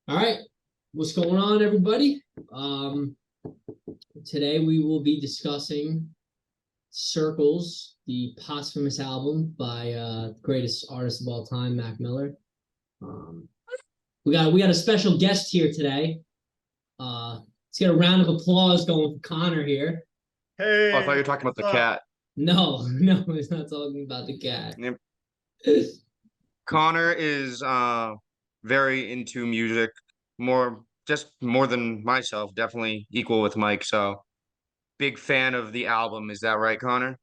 All right, what's going on, everybody? Today we will be discussing Circles, the posthumous album by greatest artist of all time, Mac Miller. Um, we got a special guest here today. Let's get a round of applause going for Connor here. Oh, I thought you Hey, were talking about what's the up? cat. No, no, it's not talking about the cat. Yep. Connor is very into music, more than myself, definitely equal with Mike. So big fan of the album. Is that right, Connor?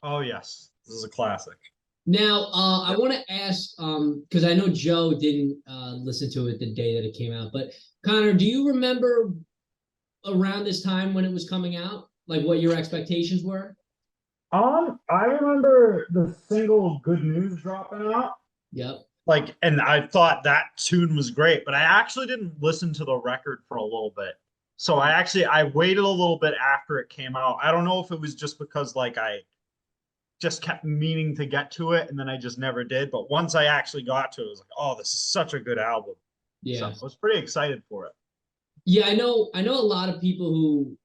Oh yes, this is a classic. Now, I Yep. want to ask, because I know Joe didn't listen to it the day that it came out, but Connor, do you remember around this time when it was coming out, like what your expectations were? I remember the single "Good News" dropping out, Yep. and I thought that tune was great, but I actually didn't listen to the record for a little bit. So I waited a little bit after it came out. I don't know if it was just because I just kept meaning to get to it and then I just never did. But once I actually got to it, I was like, oh, this is such a good album. So Yeah. I was pretty excited for it. Yeah, I know a lot of people who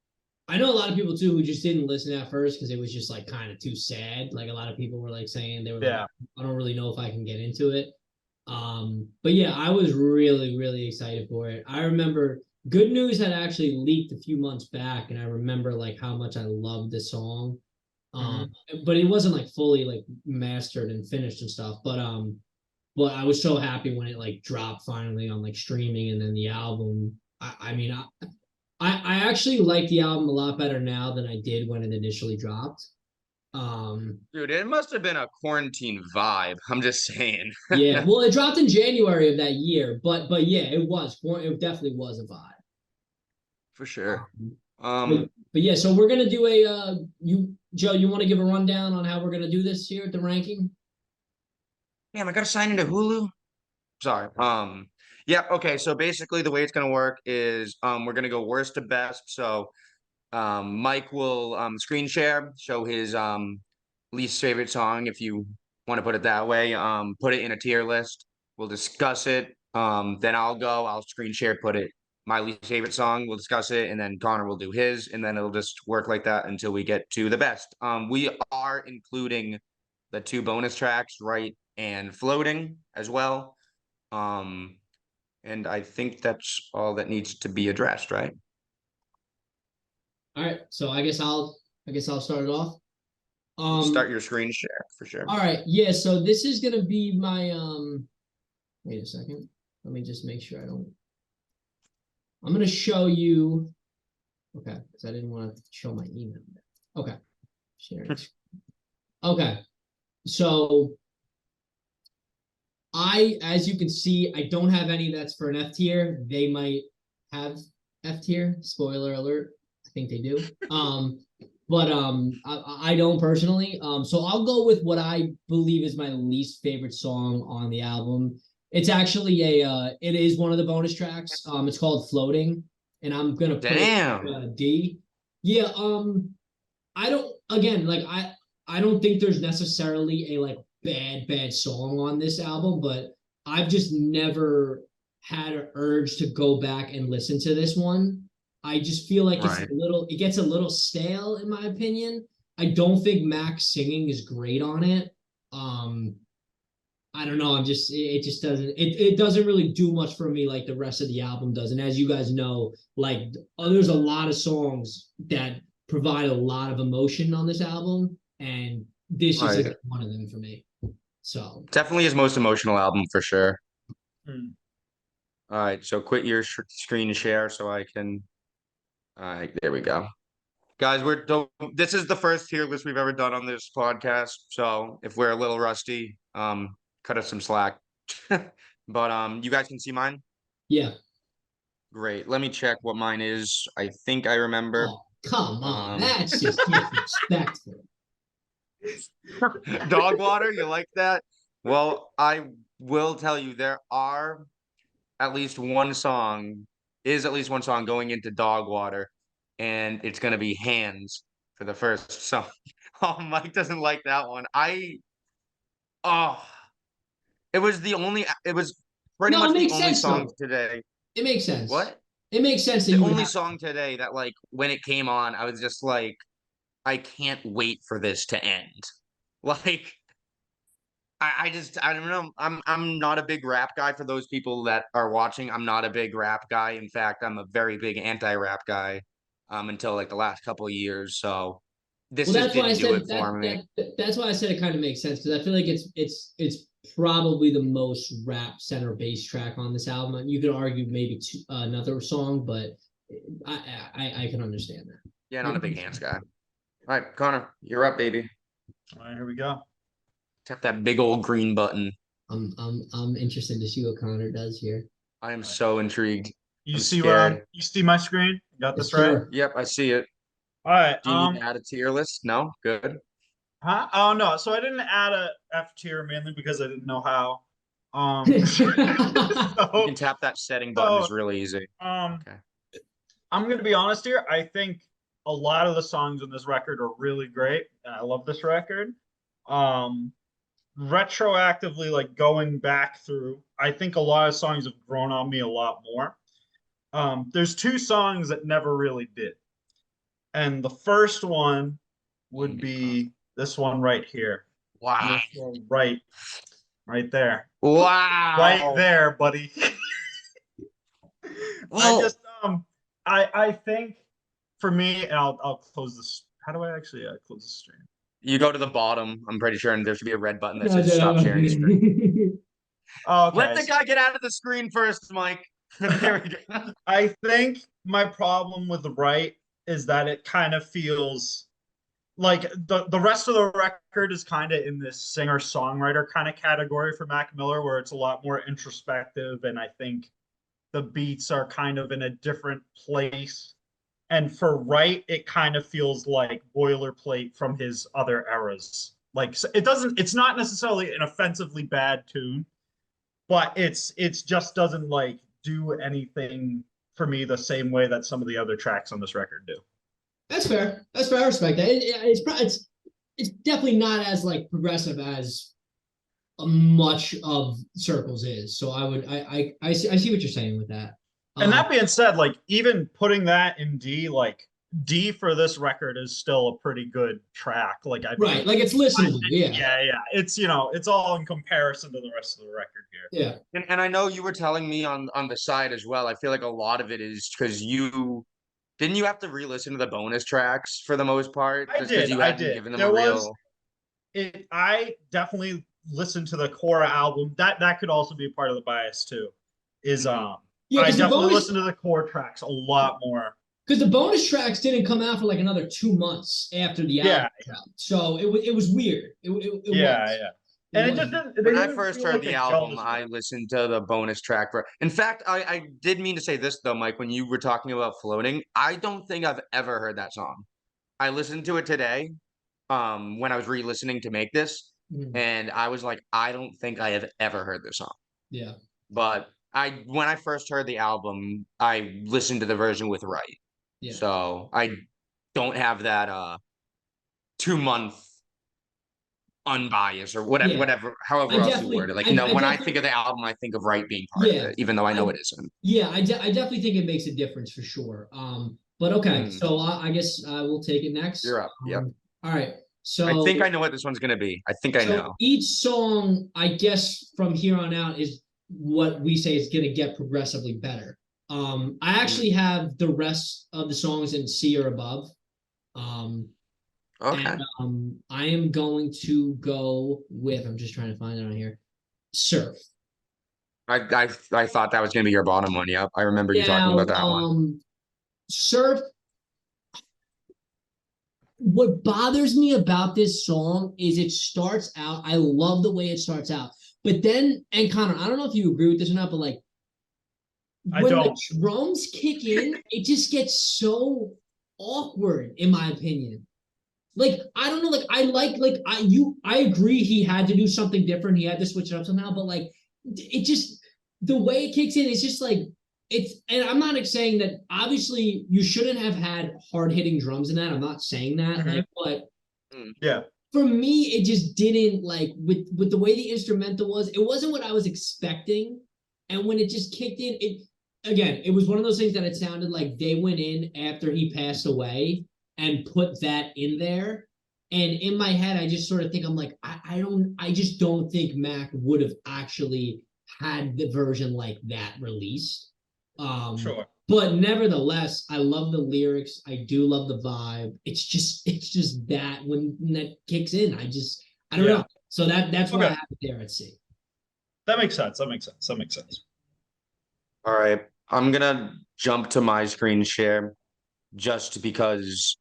I know a lot of people too who just didn't listen at first because it was just like kind of too sad. Like a lot of people were like saying they were like, Yeah. I don't really know if I can get into it. But yeah, I was really, really excited for it. I remember Good News had actually leaked a few months back, and I remember like how much I loved the song. Um, Mhm. but it wasn't like fully like mastered and finished and stuff. But I was so happy when it like dropped finally on like streaming and then the album. I actually like the album a lot better now than I did when it initially dropped. Um, Dude, it must have been a quarantine vibe. I'm just saying. yeah, well, it dropped in January of that year, but yeah, it definitely was a vibe. For sure. Um, but Um, but yeah, so we're gonna do a you Joe, you want to give a rundown on how we're gonna do this here at the ranking? Damn, I gotta sign into Hulu. Sorry. Yeah, okay. So basically the way it's gonna work is we're gonna go worst to best. So Mike will screen share, show his least favorite song, if you want to put it that way. Put it in a tier list. We'll discuss it. Then I'll screen share, put it my least favorite song. We'll discuss it, and then Connor will do his, and then it'll just work like that until we get to the best. We are including the two bonus tracks, right, and floating as well. Um, and I think that's all that needs to be addressed, right? All right, so I guess I'll start it off. Start Um, your screen share for sure. all right, yeah, so this is gonna be my wait a second. Let me just make sure I don't. I'm gonna show you. Okay, because I didn't want to show my email. Okay, sharing. Okay, so as you can see, I don't have any that's for an F tier. They might have F tier. Spoiler alert. I think they do. But I don't personally. So I'll go with what I believe is my least favorite song on the album. It's actually it is one of the bonus tracks. It's called Floating, and I'm gonna put it Damn. D. Yeah. I don't. Again, like I don't think there's necessarily a like bad song on this album, but I've just never had an urge to go back and listen to this one. I just feel like Right. it gets a little stale in my opinion. I don't think Mac's singing is great on it. Um, I don't know. It just it doesn't really do much for me like the rest of the album does. And as you guys know, like there's a lot of songs that provide a lot of emotion on this album, and this just isn't Right. one of them for me. So Definitely his most emotional album for sure. Hmm. All right. So quit your screen share so I can. All right. There we go. Guys, this is the first tier list we've ever done on this podcast. So if we're a little rusty, cut us some slack. But you guys can see mine. yeah. Great. Let me check what mine is. I think I remember. Oh come on, Um, that's just disrespectful. dog water. You like that? Well, I will tell you there are at least one song is at least one song going into dog water, and it's gonna be hands for the first song. Oh, Mike doesn't like that one. Oh, it was pretty No, it much the makes only sense song though. today. It makes sense. What? It makes sense that The you would only have- song today that like when it came on, I was just like, I can't wait for this to end. Like I don't know. I'm not a big rap guy for those people that are watching. I'm not a big rap guy. In fact, I'm a very big anti-rap guy until like the last couple of years. So this Well, just that's why I didn't do said it for me. that's why I said it kind of makes sense because I feel like it's probably the most rap center bass track on this album. You could argue maybe another song, but I can understand that. Yeah, not a big hands guy. All right, Connor, you're up, baby. All right, here we go. Tap that big old green button. I'm interested to see what Connor does here. I am so intrigued. You I'm see what scared. you see my screen? Got Yes, this right? sir. Yep, I see it. All right. Do you need to add a tier list? No? Good. Huh? Oh no, so I didn't add a F tier mainly because I didn't know how. You So, can tap that setting button. It's so, really easy. okay. I'm gonna be honest here. I think a lot of the songs in this record are really great. And I love this record. Retroactively, like going back through, I think a lot of songs have grown on me a lot more. There's two songs that never really did. And the first one would be this one right here. Wow. This one right there. Wow. Right there, buddy. Well, I think for me, and I'll close this. How do I actually close the stream? you go to the bottom, I'm pretty sure, and there should be a red button that says stop sharing screen. Oh, okay. Let the guy get out of the screen first, Mike. There we go. I think my problem with the right is that it kind of feels like the rest of the record is kind of in this singer-songwriter kind of category for Mac Miller, where it's a lot more introspective, and I think the beats are kind of in a different place. And for Right, it kind of feels like boilerplate from his other eras. Like it's not necessarily an offensively bad tune, but it's just doesn't like do anything for me the same way that some of the other tracks on this record do. That's fair. That's fair. I respect that. It's definitely not as like progressive as much of Circles is. So I see what you're saying with that. And that being said, like even putting that in D, like D for this record is still a pretty good track. Like I right, like it's listenable. Yeah. Yeah. It's it's all in comparison to the rest of the record here. Yeah. And I know you were telling me on the side as well. I feel like a lot of it is because you didn't you have to re-listen to the bonus tracks for the most part? I Just 'cause did. you I hadn't did. given them There a was real. it. I definitely listened to the core album. That could also be a part of the bias too. Is Yeah, I 'cause the definitely bonus- listen to the core tracks a lot more. Because the bonus tracks didn't come out for like another 2 months after the album. Yeah. came out. So it was weird. It was. Yeah. And it just didn't. When I first heard the album, I I listened to the bonus track. In fact, I did mean to say this though, Mike, when you were talking about floating, I don't think I've ever heard that song. I listened to it today, when I was re-listening to make this, and I was like, I don't think I have ever heard this song. Yeah. But when I first heard the album, I listened to the version with Right. Yeah. So I don't have that 2 month unbiased or whatever, Yeah. however I else you definitely- word it. Like, I- I when I definitely- think of the album, I think of Right being part Yeah. of it, even though I know it isn't. Yeah, I definitely think it makes a difference for sure. But okay, Hmm. so I guess we'll take it next. You're up. Yep. All right. So I think I know what this one's gonna be. I think I so know. each song, I guess, from here on out is what we say is gonna get progressively better. I actually have the rest of the songs in C or above. Okay. And, I am going to go with. I'm just trying to find it on here. Surf. I thought that was gonna be your bottom one. Yep. I remember you talking about that one. Surf. What bothers me about this song is it starts out. I love the way it starts out, but then, and Connor, I don't know if you agree with this or not, but like I when don't. the drums kick in, it just gets so awkward, in my opinion. Like I don't know, like I agree he had to do something different. He had to switch it up somehow, but like it just the way it kicks in, it's just like it's. And I'm not saying that obviously you shouldn't have had hard hitting drums in that. I'm not saying that, Mhm. like, but Yeah. for me, it just didn't like with the way the instrumental was. It wasn't what I was expecting, and when it just kicked in, again, it was one of those things that it sounded like they went in after he passed away and put that in there. And in my head, I just sort of think, I'm like, I just don't think Mac would have actually had the version like that released. Sure. But nevertheless, I love the lyrics. I do love the vibe. It's just that when that kicks in, I don't Yeah. know. So that's why I Okay. have it there at C. That makes sense. That makes sense. That makes sense. All right, I'm gonna jump to my screen share just because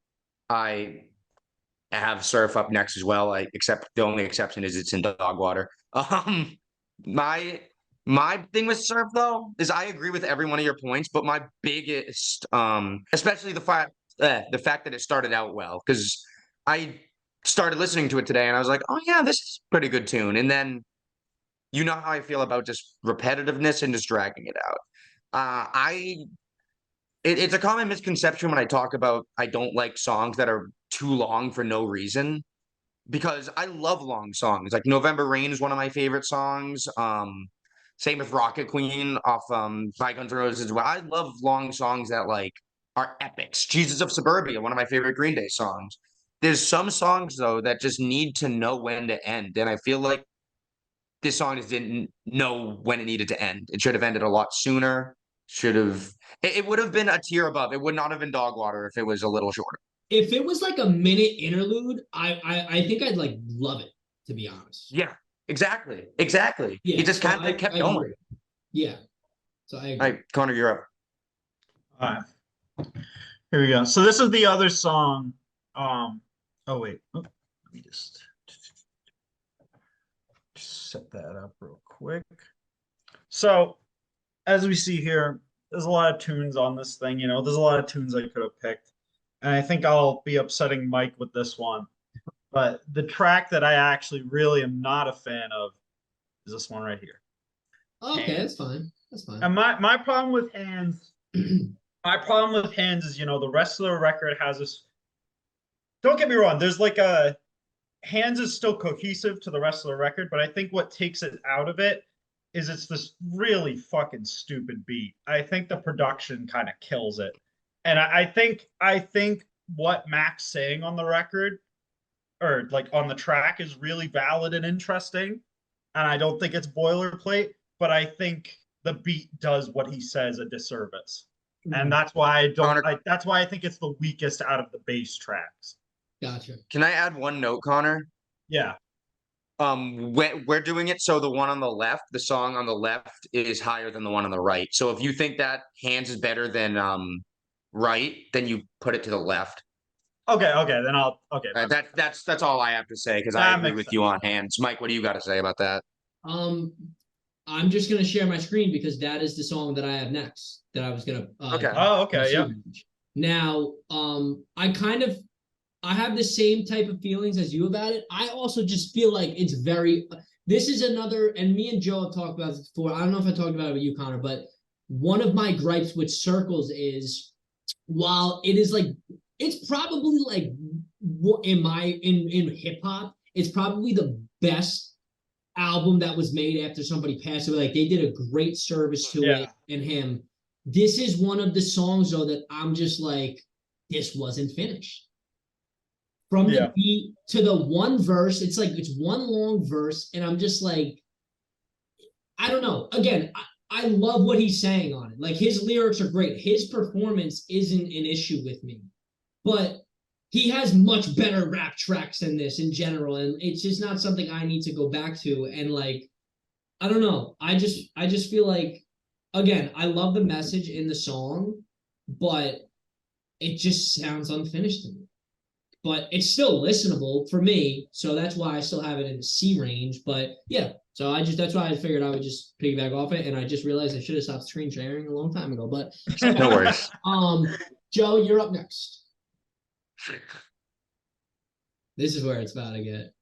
I have surf up next as well. Except the only exception is it's in dog water. My my thing with surf though is I agree with every one of your points, but my biggest, especially the fact that it started out well, because I started listening to it today and I was like, oh yeah, this is a pretty good tune, and then you know how I feel about just repetitiveness and just dragging it out. I it's a common misconception when I talk about I don't like songs that are too long for no reason because I love long songs. Like November Rain is one of my favorite songs. Same with Rocket Queen off by Guns N' Roses as well. I love long songs that like are epics. Jesus of Suburbia, one of my favorite Green Day songs. There's some songs though that just need to know when to end, and I feel like this song just didn't know when it needed to end. It should have ended a lot sooner. Should have. It would have been a tier above. It would not have been dog water if it was a little shorter. If it was like a minute interlude, I think I'd like love it, to be honest. Yeah, exactly, exactly. Yeah, It just so kind of kept I going. agree. Yeah. So I agree. All right, Connor, you're up. All right. Here we go. So this is the other song. Oh wait. Oh, let me just set that up real quick. So as we see here, there's a lot of tunes on this thing. You know, there's a lot of tunes I could have picked, and I think I'll be upsetting Mike with this one. But the track that I actually really am not a fan of is this one right here. Okay, that's fine. That's fine. And my problem with Hands, my problem with Hands is, you know, the rest of the record has this. Don't get me wrong, there's like a Hands is still cohesive to the rest of the record, but I think what takes it out of it is it's this really fucking stupid beat. I think the production kind of kills it. And I think what Mac's saying on the record or like on the track is really valid and interesting. And I don't think it's boilerplate, but I think the beat does what he says a disservice. And that's why I don't Connor- that's why I think it's the weakest out of the bass tracks. Gotcha. Can I add one note, Connor? Yeah. We're doing it so the one on the left, the song on the left, is higher than the one on the right. So if you think that Hands is better than right, then you put it to the left. Okay, then I'll okay. That's all I have to say because I That agree makes with sense. you on Hands. Mike, what do you got to say about that? Um, I'm just gonna share my screen because that is the song that I have next that I was gonna Okay. Oh, okay, yeah. Now, I have the same type of feelings as you about it. I also just feel like it's very this is another, and me and Joe have talked about this before. I don't know if I talked about it with you, Connor, but one of my gripes with Circles is while it is like it's probably like in hip hop, it's probably the best album that was made after somebody passed away. Like they did a great service to it and him. This is one of the songs though that I'm just like, this wasn't finished. From the beat to the one verse, it's like it's one long verse, and I'm just like, I don't know. Again, I love what he's saying on it. Like his lyrics are great. His performance isn't an issue with me, but he has much better rap tracks than this in general, and it's just not something I need to go back to. And like, I don't know. I just feel like, again, I love the message in the song, but it just sounds unfinished to me. But it's still listenable for me, so that's why I still have it in the C range. But yeah, so that's why I figured I would just piggyback off it, and I just realized I should have stopped screen sharing a long time ago. But No worries. Joe, you're up next. This is where it's about to get.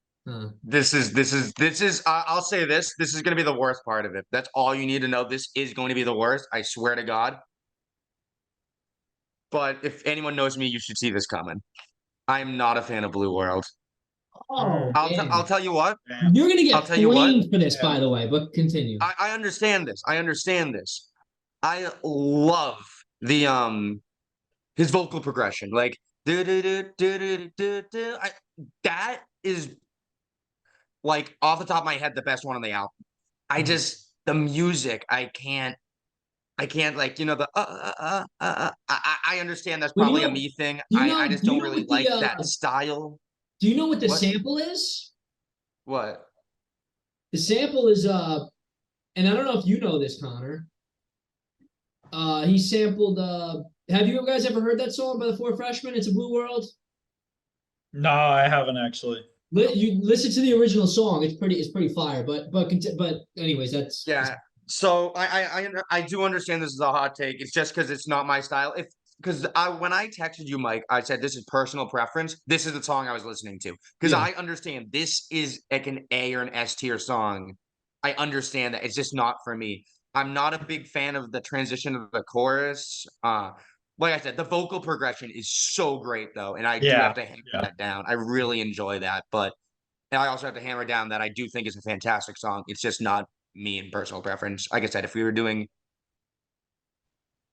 This is. I'll say this. This is going to be the worst part of it. That's all you need to know. This is going to be the worst. I swear to God. But if anyone knows me, you should see this coming. I am not a fan of Blue World. Oh, I'll tell you what. You're gonna get I'll tell you what. flamed for this, by the way. But continue. I understand this. I understand this. I love the his vocal progression. Like do do do do do do do. That is like off the top of my head the best one on the album. I Mhm. just the music. I can't like the I understand that's Well, you probably a know, me thing. do you I know? just Do you don't know really what the like that style. Do you know what the What? sample is? What? The sample is and I don't know if you know this, Connor. He sampled have you guys ever heard that song by the Four Freshmen? It's a Blue World. No, I haven't actually. You listen to the original song. It's pretty fire. But anyways, that's Yeah. So I do understand this is a hot take. It's just because it's not my style. If because I when I texted you, Mike, I said this is personal preference. This is the song I was listening to because yeah. I understand this is like an A or an S tier song. I understand that it's just not for me. I'm not a big fan of the transition of the chorus. Like I said, the vocal progression is so great though, and I do have Yeah, to hammer yeah. that down. I really enjoy that, but and I also have to hammer down that I do think it's a fantastic song. It's just not me in personal preference. Like I said, if we were doing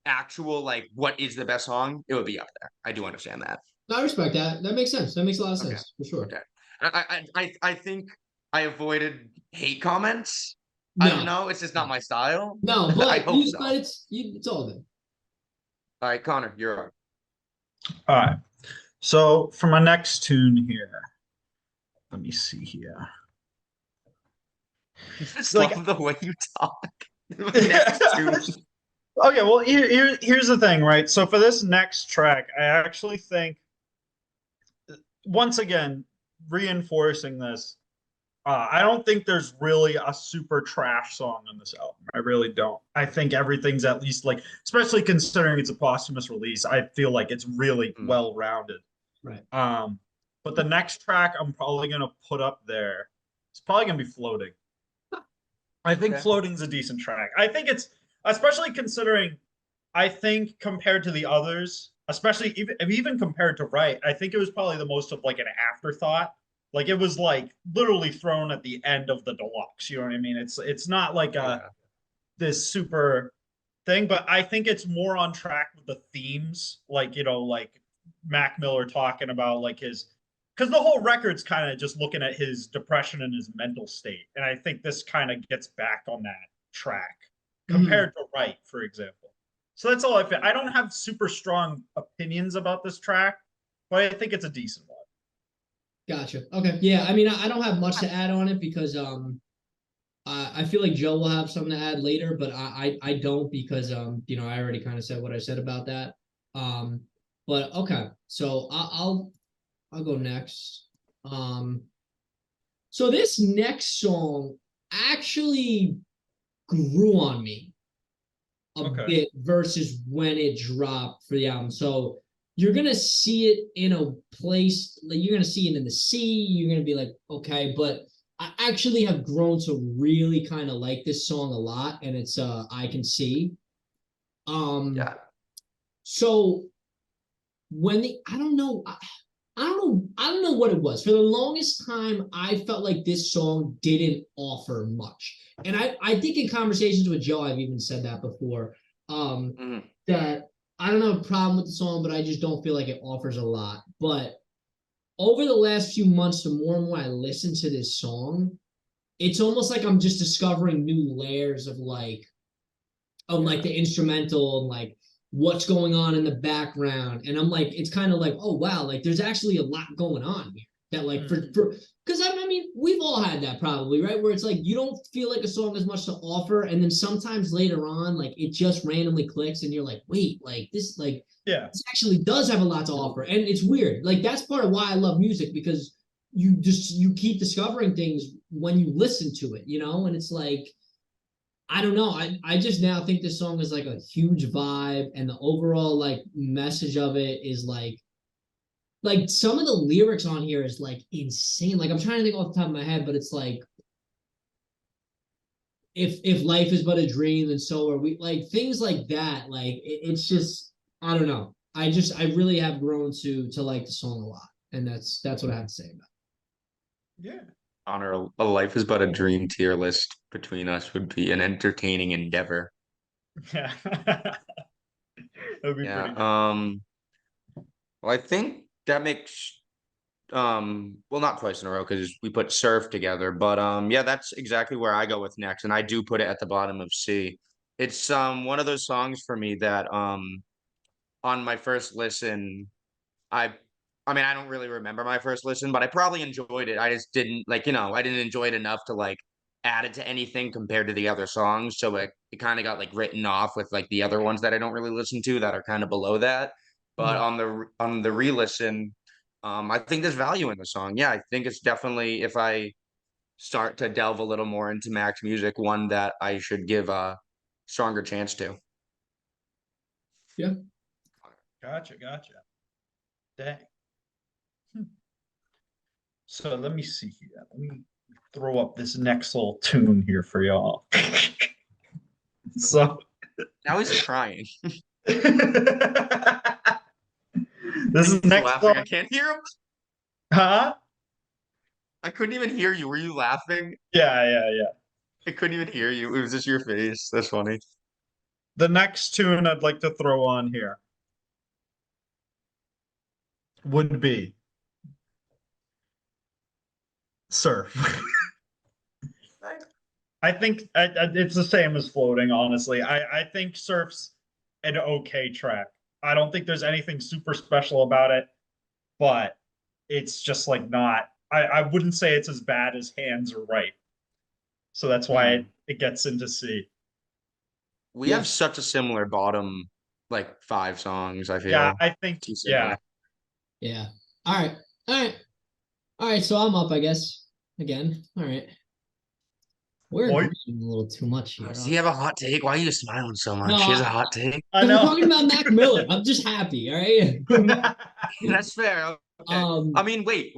actual like what is the best song, it would be up there. I do understand that. I respect that. That makes sense. That makes a lot of Okay. sense for sure. Okay. I think I avoided hate comments. I don't No, know. It's just not my style. no, I but hope so. it's all good. All right, Connor, you're up. All right. So for my next tune here, let me see here. I just Like, love the way you talk. Next to okay, well, here's the thing, right? So for this next track, I actually think, once again, reinforcing this, I don't think there's really a super trash song on this album. I really don't. I think everything's at least like, especially considering it's a posthumous release, I feel like it's really Mm. well rounded. Right. But the next track I'm probably gonna put up there, it's probably gonna be Floating. I think Okay. Floating's a decent track. I think it's, especially considering, I think compared to the others, especially even compared to Right, I think it was probably the most of like an afterthought. Like it was like literally thrown at the end of the deluxe. You know what I mean? It's not like a Yeah. this super thing, but I think it's more on track with the themes, like like Mac Miller talking about like his, because the whole record's kind of just looking at his depression and his mental state, and I think this kind of gets back on that track compared to Right, for example. So that's all I feel. I don't have super strong opinions about this track, but I think it's a decent one. Gotcha. Okay. Yeah. I mean, I don't have much to add on it because I feel like Joe will have something to add later, but I don't because I already kind of said what I said about that. Um, but okay, so I'll go next. Um, so this next song actually grew on me a Okay. bit versus when it dropped for the album. So you're gonna see it in a place like you're gonna see it in the sea. You're gonna be like, okay, but I actually have grown to really kind of like this song a lot, and it's I Can See. Um, Yeah. so when the I don't know what it was. For the longest time, I felt like this song didn't offer much. And I think in conversations with Joe, I've even said that before. Mhm. That I don't have a problem with the song, but I just don't feel like it offers a lot. But over the last few months, the more and more I listen to this song, it's almost like I'm just discovering new layers of like the instrumental and like what's going on in the background. And I'm like, it's kind of like, oh wow, like there's actually a lot going on here. That like for because I mean, we've all had that probably, right? Where it's like you don't feel like a song has much to offer, and then sometimes later on, like it just randomly clicks, and you're like, wait, Yeah. this actually does have a lot to offer. And it's weird. Like that's part of why I love music, because you keep discovering things when you listen to it, and it's like I don't know. I just now think this song is like a huge vibe, and the overall like message of it is like some of the lyrics on here is like insane. Like I'm trying to think off the top of my head, but it's like if life is but a dream, then so are we. Like things like that. Like it's just I don't know. I really have grown to like the song a lot, and that's what I have to say about Yeah. Honor, a life is but a dream tier list between us would be an entertaining endeavor. Yeah. That'd be Yeah. pretty. Well, I think that makes well, not twice in a row because we put surf together, but yeah, that's exactly where I go with next, and I do put it at the bottom of C. It's one of those songs for me that on my first listen, I I mean, I don't really remember my first listen, but I probably enjoyed it. I just didn't like, I didn't enjoy it enough to like add it to anything compared to the other songs. So it kind of got like written off with like the other ones that I don't really listen to that are kind of below that. But Mhm. on the re-listen, I think there's value in the song. Yeah, I think it's definitely if I start to delve a little more into Max music, one that I should give a stronger chance to. Yeah. Gotcha, gotcha. Dang. Hmm. So let me see here. Let me throw up this next little tune here for y'all. So Now he's crying. this is He's next laughing. I song. can't hear him. Huh? I couldn't even hear you. Were you laughing? Yeah, yeah, yeah. I couldn't even hear you. It was just your face. That's funny. The next tune I'd like to throw on here would be Surf. I think it's the same as Floating, honestly. I think Surf's an okay track. I don't think there's anything super special about it, but it's just like not. I wouldn't say it's as bad as Hands or Right. So that's why Hmm. it gets into C. We Yeah. have such a similar bottom, like five songs, I Yeah, feel. I think, Too yeah. similar. Yeah. All right. All right. All right. So I'm up, I guess. Again. All right. We're Boy, agreeing a little too much here. Does he have a hot take? Why are you smiling so much? He has a No, hot take. I because we're know. talking about Mac Miller. I'm just happy. All right. That's fair. Okay. I um. mean, wait.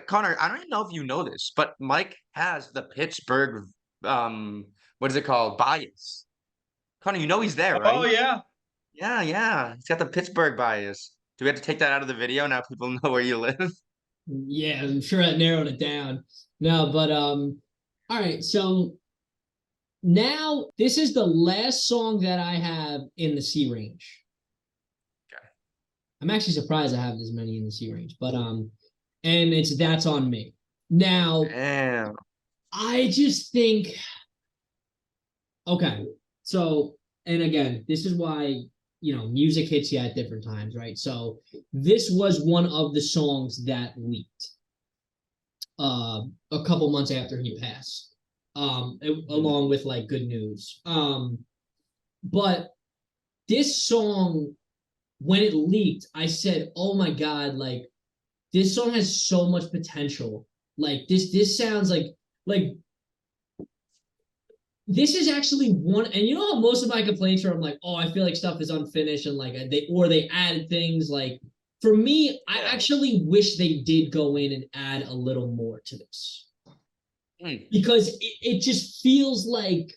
Connor, I don't even know if you know this, but Mike has the Pittsburgh, what is it called? Bias. Connor, you know he's there, Oh right? yeah. Yeah. He's got the Pittsburgh bias. Do we have to take that out of the video now? People know where you live. Yeah, I'm sure that narrowed it down. No, but all right. So now this is the last song that I have in the C range. Okay. I'm actually surprised I have this many in the C range, but and it's That's on Me. Now, Damn. I just think okay. So, and again, this is why, music hits you at different times, right? So, this was one of the songs that leaked a couple months after he passed, along with like Good News. But this song, when it leaked, I said, "Oh my god! Like this song has so much potential. Like this sounds like this is actually one." And you know how most of my complaints are, I'm like, "Oh, I feel like stuff is unfinished," and like they added things. Like for me, I Yeah. actually wish they did go in and add a little more to this Hmm. because it just feels like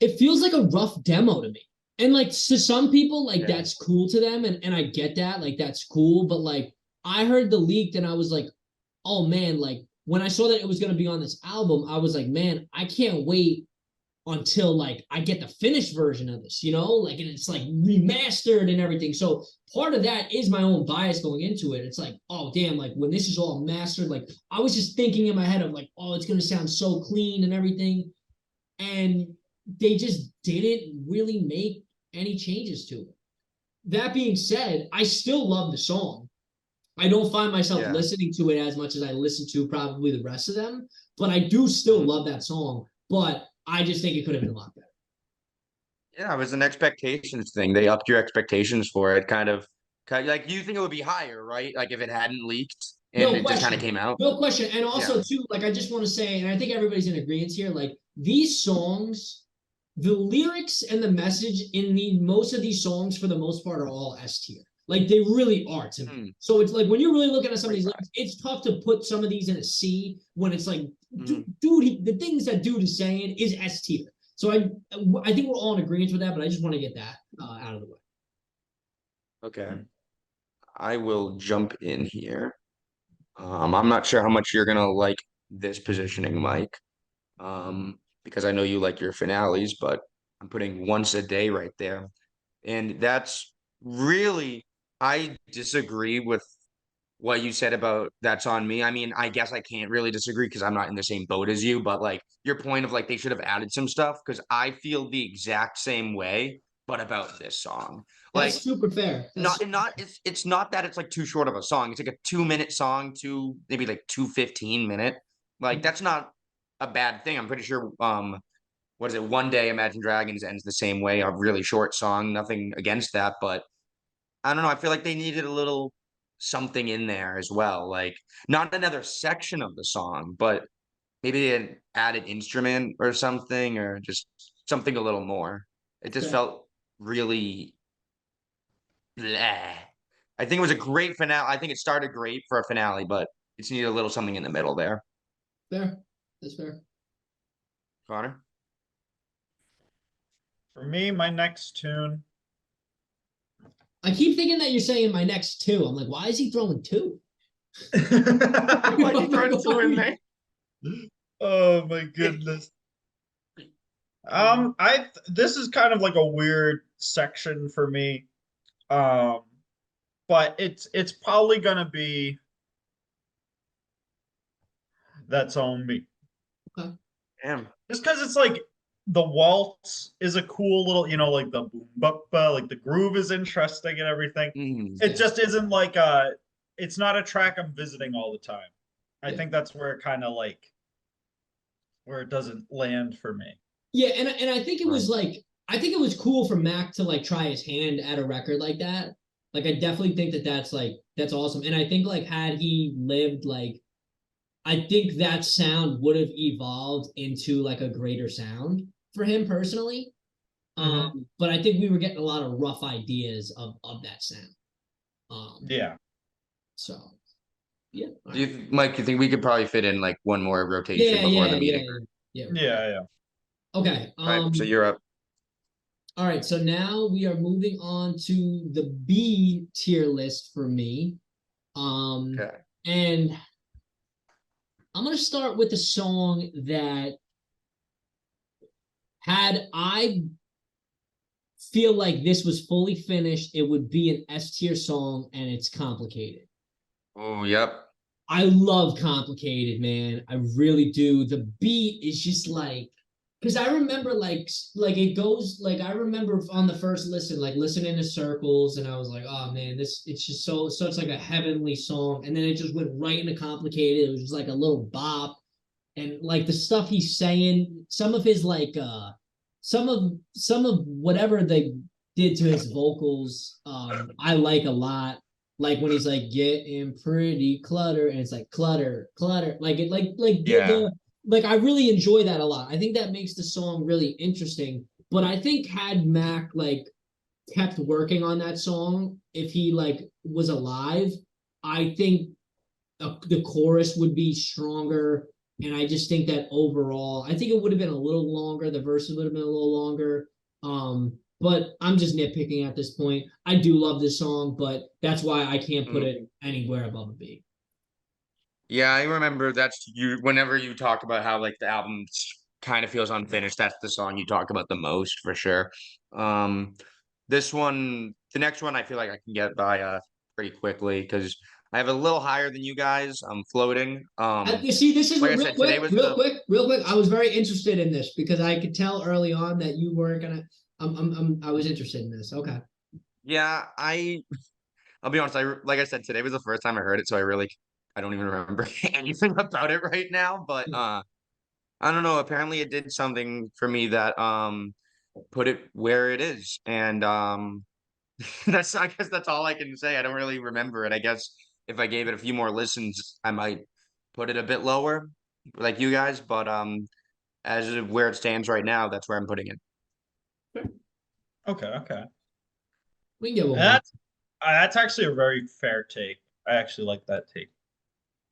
a rough demo to me. And like to some people, like Yeah. that's cool to them, and I get that, like that's cool. But like I heard the leaked, and I was like, oh man, like when I saw that it was gonna be on this album, I was like, man, I can't wait until like I get the finished version of this, like and it's like remastered and everything. So part of that is my own bias going into it. It's like, oh damn, like when this is all mastered, like I was just thinking in my head of like, oh, it's gonna sound so clean and everything. And they just didn't really make any changes to it. That being said, I still love the song. I don't find myself Yeah. listening to it as much as I listen to probably the rest of them, but I do still love that song. But I just think it could have been a lot better. Yeah, it was an expectations thing. They upped your expectations for it, like you think it would be higher, right? Like if it hadn't leaked and No it just kind of question. came out. No question. And Yeah. also, too, like I just want to say, and I think everybody's in agreement here, like these songs, the lyrics and the message in most of these songs, for the most part, are all S tier. Like they really are to me. Hmm. So it's like when you're really looking at some of these Right. lyrics, it's tough to put some of these in a C when it's like, Mhm. dude, the things that dude is saying is S tier. So I think we're all in agreement with that, but I just want to get that out of the way. Okay. I will jump in here. I'm not sure how much you're gonna like this positioning, Mike. Because I know you like your finales, but I'm putting once a day right there. And that's really, I disagree with what you said about that's on me. I mean, I guess I can't really disagree because I'm not in the same boat as you, but like your point of like they should have added some stuff because I feel the exact same way, but about this song. That's Like super fair. That's not it's not that it's like too short of a song. It's like a 2 minute song, maybe like 2 15 minute. Like that's not a bad thing. I'm pretty sure what is it? One Day Imagine Dragons ends the same way, a really short song, nothing against that, but I don't know. I feel like they needed a little something in there as well. Like not another section of the song, but maybe an added instrument or something, or just something a little more. It just fair. felt really bleh. I think it was a great finale. I think it started great for a finale, but it's needed a little something in the middle there. Fair. That's fair. Connor? For me, my next tune. I keep thinking that you're saying my next two. I'm like, why is he throwing two? Why'd you throw two in there? Oh my goodness. This is kind of like a weird section for me. But it's probably gonna be That's On Me. Damn. Just because it's like the waltz is a cool little, like the boom bapa, like the groove is interesting and everything. Mm. It just isn't like it's not a track I'm visiting all the time. I Yeah. think that's where it kind of like where it doesn't land for me. Yeah, and I think it was like I think it was cool for Mac to like try his hand at a record like that. Like I definitely think that that's awesome. And I think like had he lived like I think that sound would have evolved into like a greater sound for him personally. But I think we were getting a lot of rough ideas of that sound. Yeah. So yeah. Do you, Mike, you think we could probably fit in like one more rotation before the meeting? Yeah. Yeah. Okay. All right, so you're up. All right, so now we are moving on to the B tier list for me. Okay. And I'm gonna start with the song that had I feel like this was fully finished, it would be an S tier song, and it's Complicated. Oh, yep. I love Complicated, man. I really do. The beat is just like, because I remember like it goes like I remember on the first listen, like listening to Circles, and I was like, oh man, it's just such like a heavenly song, and then it just went right into Complicated. It was just like a little bop, and like the stuff he's saying, some of his like some of whatever they did to his vocals, I like a lot. Like when he's like getting pretty clutter, and it's like clutter, clutter, like it, Yeah. like I really enjoy that a lot. I think that makes the song really interesting. But I think had Mac like kept working on that song, if he like was alive, I think the chorus would be stronger. And I just think that overall, I think it would have been a little longer. The verses would have been a little longer. But I'm just nitpicking at this point. I do love this song, but that's why I can't put it anywhere above a B. Yeah, I remember that's you whenever you talk about how like the album kind of feels unfinished, that's the song you talk about the most for sure. Um this one, the next one I feel like I can get by pretty quickly because I have a little higher than you guys. I'm floating. You see, this is Like I real said, today quick, was real the quick, real quick. I was very interested in this because I could tell early on that you weren't gonna. I was interested in this. Okay. yeah, I'll be honest, like I said, today was the first time I heard it, so I don't even remember anything about it right now, but I don't know, apparently it did something for me that put it where it is. And I guess that's all I can say. I don't really remember it. I guess if I gave it a few more listens, I might put it a bit lower, like you guys, but as of where it stands right now, that's where I'm putting it. Okay. We can get one more. That's actually a very fair take. I actually like that take.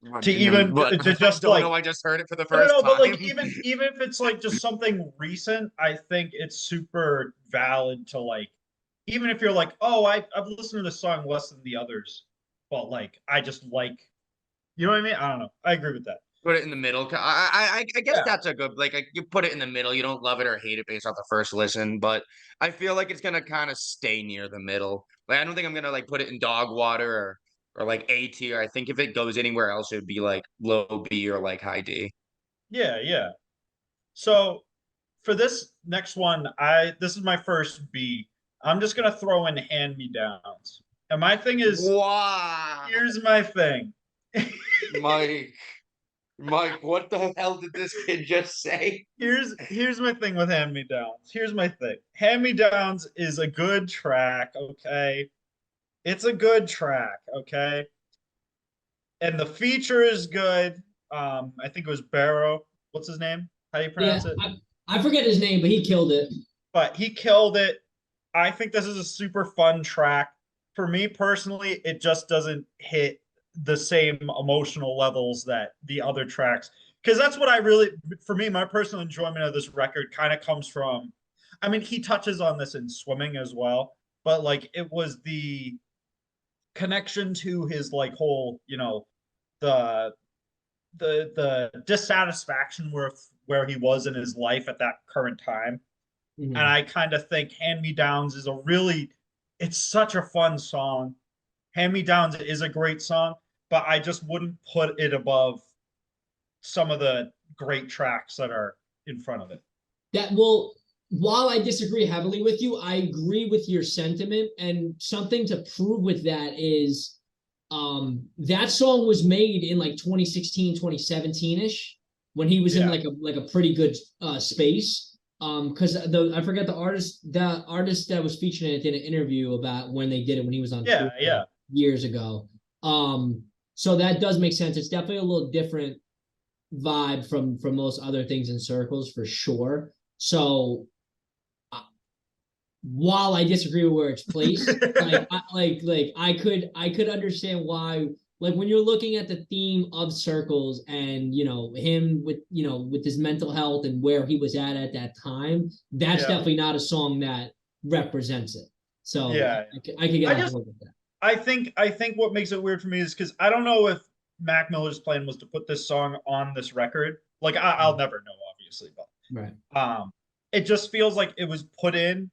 What To do you mean? even But to I just don't like know. I just heard it for the no, no, first no, but like time. even if it's like just something recent, I think it's super valid to like even if you're like, oh, I've listened to this song less than the others, but like I just like you know what I mean? I don't know. I agree with that. Put it in the middle. I guess Yeah. that's a good like you put it in the middle. You don't love it or hate it based off the first listen, but I feel like it's gonna kind of stay near the middle. Like I don't think I'm gonna like put it in dog water or like A tier. I think if it goes anywhere else, it would be like low B or like high D. Yeah, yeah. So for this next one, this is my first B. I'm just gonna throw in hand me downs. And my thing is, Wow, here's my thing. Mike, Mike, what the hell did this kid just say? Here's my thing with hand me downs. Here's my thing. Hand me downs is a good track, okay? It's a good track, okay? And the feature is good. I think it was Barrow. What's his name? How do you Yeah, pronounce it? I forget his name, but he killed it. But he killed it. I think this is a super fun track. For me personally, it just doesn't hit the same emotional levels that the other tracks. Because that's what I really, for me, my personal enjoyment of this record kind of comes from. I mean, he touches on this in Swimming as well, but like it was the connection to his like whole, the the dissatisfaction where he was in his life at that current time. Mhm. And I kind of think Hand Me Downs is it's such a fun song. Hand Me Downs is a great song, but I just wouldn't put it above some of the great tracks that are in front of it. That will, while I disagree heavily with you, I agree with your sentiment. And something to prove with that is that song was made in like 2016, 2017-ish, when he was in Yeah. like a pretty good space. Because I forget the artist that was featured in it did an interview about when they did it when he was on Yeah, tour yeah. years ago. So that does make sense. It's definitely a little different vibe from most other things in Circles for sure. So while I disagree with where it's placed, I could understand why, like when you're looking at the theme of Circles and him with his mental health and where he was at that time, that's Yeah. definitely not a song that represents it. So Yeah. I could get I on just- board with that. I think what makes it weird for me is because I don't know if Mac Miller's plan was to put this song on this record. Like I'll never know, obviously, but Right. it just feels like it was put in,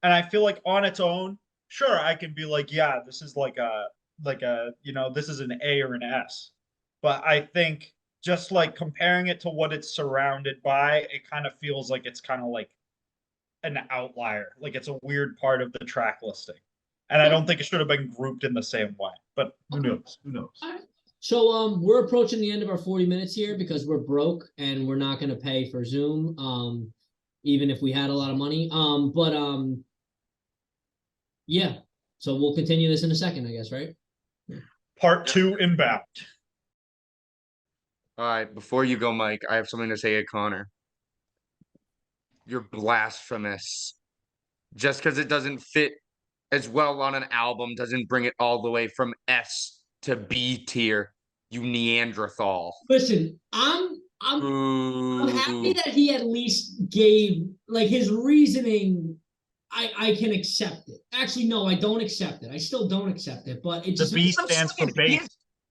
and I feel like on its own, sure, I can be like, yeah, this is like a this is an A or an S, but I think just like comparing it to what it's surrounded by, it kind of feels like it's kind of like an outlier, like it's a weird part of the track listing. And I don't think it should have been grouped in the same way. But who knows? Who knows? All right. So we're approaching the end of our 40 minutes here because we're broke and we're not going to pay for Zoom, even if we had a lot of money. Yeah. So we'll continue this in a second, I guess, right? Part 2 inbound. All right, before you go, Mike, I have something to say to Connor. You're blasphemous. Just because it doesn't fit as well on an album doesn't bring it all the way from S to B tier, you Neanderthal. Listen, I'm happy Ooh. that he at least gave like his reasoning. I can accept it. Actually, no, I don't accept it. I still don't accept it, but it The just B I'm stands for saying,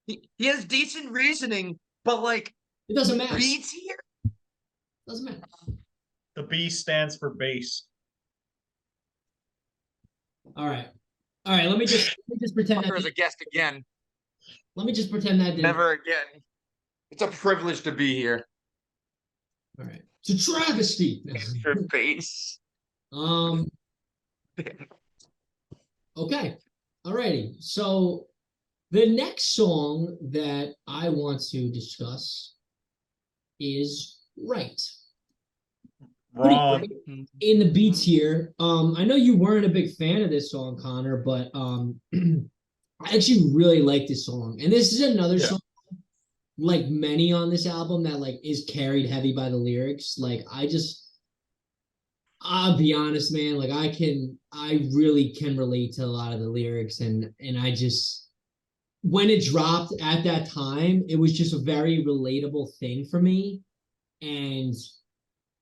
base. he has decent reasoning, but like it doesn't matter. B tier? Doesn't matter. The B stands for base. All right. Let me just pretend Fucker as a that. guest again. Let me just pretend that didn't. Never again. It's a privilege to be here. All right. It's a travesty. Your face. Okay. Alrighty. So the next song that I want to discuss is Right. Pretty Wrong. great in the beats here. I know you weren't a big fan of this song, Connor, but I actually really like this song. And this is another song, like many on this album, that like is carried heavy by the lyrics. Like I'll be honest, man, like I really can relate to a lot of the lyrics, and I just, when it dropped at that time, it was just a very relatable thing for me. And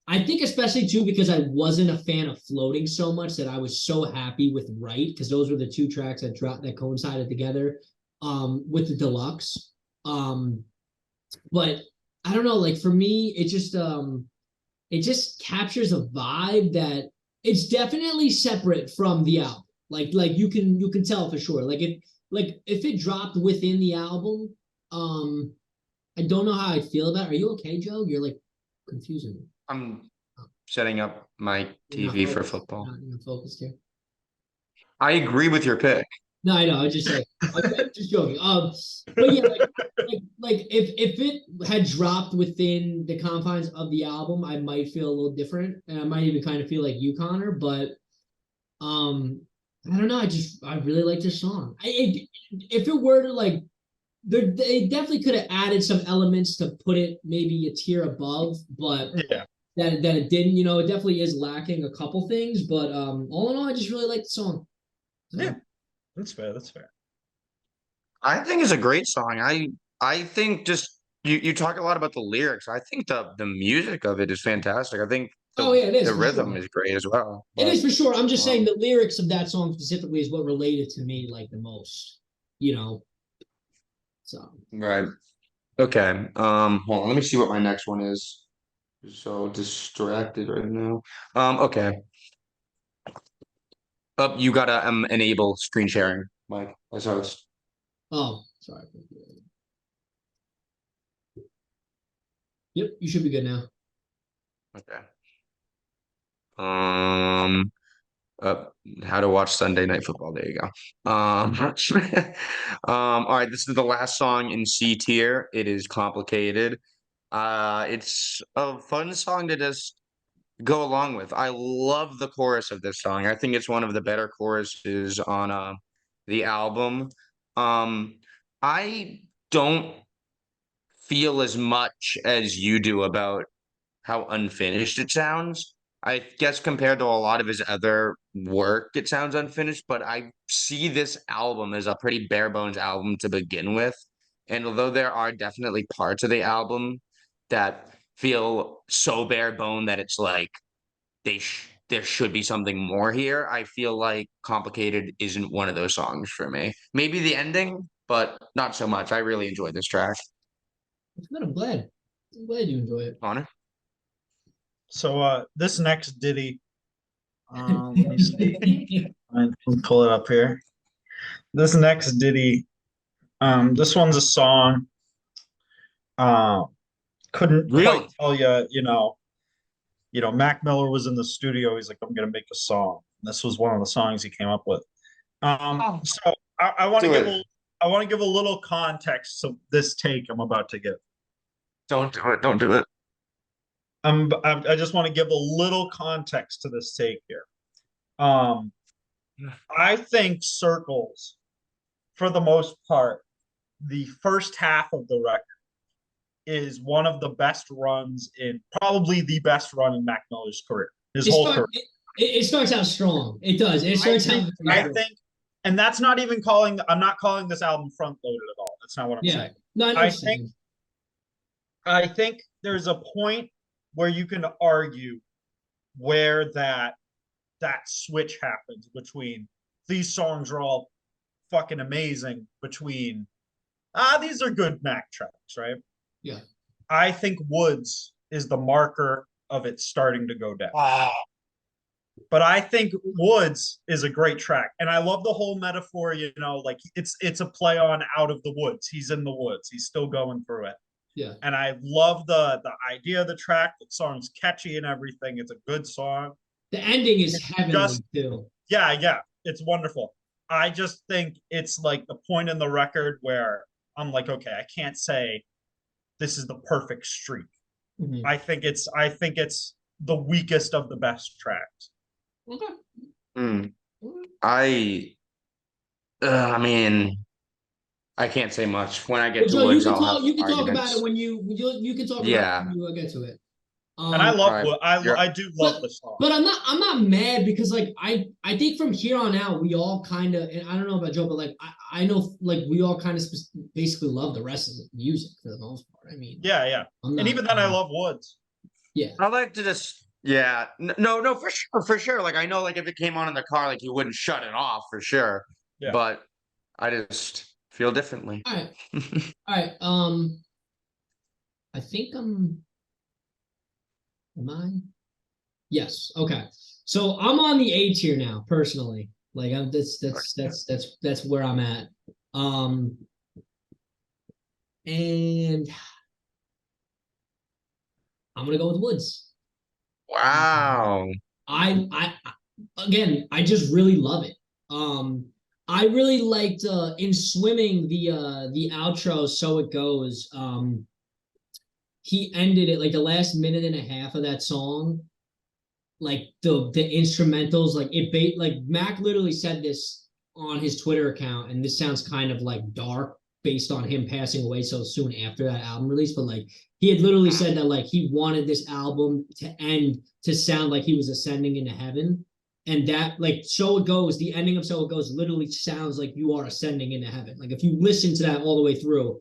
I think especially too because I wasn't a fan of Floating so much that I was so happy with Right, because those were the two tracks that dropped that coincided together with the deluxe. But I don't know, like for me, it just captures a vibe that it's definitely separate from the album. Like you can tell for sure. Like if it dropped within the album, um, I don't know how I feel about it. Are you okay, Joe? You're like confusing me. I'm setting up my You're not TV for focused. football. You're not focused here. I agree with your pick. No, I know. I was just saying. I'm just joking. But yeah, like if it had dropped within the confines of the album, I might feel a little different, and I might even kind of feel like you, Connor. But um, I don't know. I really like this song. If it were to like, they definitely could have added some elements to put it maybe a tier above, but Yeah, that it didn't. You know, it definitely is lacking a couple things. But all in all, I just really like the song. So, yeah, that's fair. That's fair. I think it's a great song. I think just you talk a lot about the lyrics. I think the music of it is fantastic. I think oh yeah, it is the for rhythm sure. is great as well. It But is for sure. I'm just saying um, the lyrics of that song specifically is what related to me like the most, you know. So right. Okay. Hold on, let me see what my next one is. So distracted right now. Okay. Up, you gotta enable screen sharing, Mike, as host. oh sorry. Yep, you should be good now. Okay. Um uh, how to watch Sunday Night Football. There you go. All right, this is the last song in C tier. It is complicated. It's a fun song to just go along with. I love the chorus of this song. I think it's one of the better choruses on the album. Um, I don't feel as much as you do about how unfinished it sounds. I guess compared to a lot of his other work, it sounds unfinished, but I see this album as a pretty bare bones album to begin with. And although there are definitely parts of the album that feel so bare bone that it's like there should be something more here, I feel like Complicated isn't one of those songs for me. Maybe the ending, but not so much. I really enjoyed this track. It's good. I'm glad. I'm glad you enjoy it. Connor? So this next ditty, let me see. Let me pull it up here. This next ditty, this one's a song. Uh, couldn't quite Really? tell Mac Miller was in the studio. He's like, I'm gonna make a song. This was one of the songs he came up with. Oh, So I want to do give it. a little context to this take I'm about to give. Don't do it. Don't do it. I just want to give a little context to this take here. Um, I think Circles, for the most part, the first half of the record is one of the best runs in probably the best run in Mac Miller's career, his It whole start career. it starts out strong. It does. It I starts out think, very I strong. think, and that's not even calling. I'm not calling this album front loaded at all. That's not what I'm Yeah. saying. No, I know what I you're think, saying. I think there's a point where you can argue where that switch happens between these songs are all fucking amazing between these are good Mac tracks, right? Yeah. I think Woods is the marker of it starting to go down. Wow. But I think Woods is a great track. And I love the whole metaphor, like it's a play on out of the woods. He's in the woods. He's still going through it. Yeah. And I love the idea of the track. The song's catchy and everything. It's a good song. The ending is It's heavenly just too. yeah, it's wonderful. I just think it's like the point in the record where I'm like, okay, I can't say this is the perfect streak. Mhm. I think it's the weakest of the best tracks. Okay. Mm. I I mean, I can't say much. When I get Well, to Joe, you Woods, can I'll talk. have You can talk about it arguments. when you can talk about it Yeah. when you get to it. And I All love right. what I You're I do But love the song. but I'm not mad because like I think from here on out we all kind of, and I don't know about Joe, but like I know like we all kind of basically love the rest of the music for the most part. I mean, Yeah. I'm And not. even then I love Woods. Yeah. I like to just yeah. No, for sure, for sure. Like I know like if it came on in the car, like you wouldn't shut it off for sure. Yeah. But I just feel differently. All right. All right. I think am I? Yes. Okay. So I'm on the A tier now, personally. Like I'm that's where I'm at. Um, and I'm gonna go with Woods. Wow. I again, I just really love it. Um, I really liked in swimming the outro, so it goes. He ended it like the last minute and a half of that song, like the instrumentals, like like Mac literally said this on his Twitter account, and this sounds kind of like dark based on him passing away so soon after that album release, but like he had literally said that like he wanted this album to end to sound like he was ascending into heaven. And that like So It Goes, the ending of So It Goes literally sounds like you are ascending into heaven. Like if you listen to that all the way through,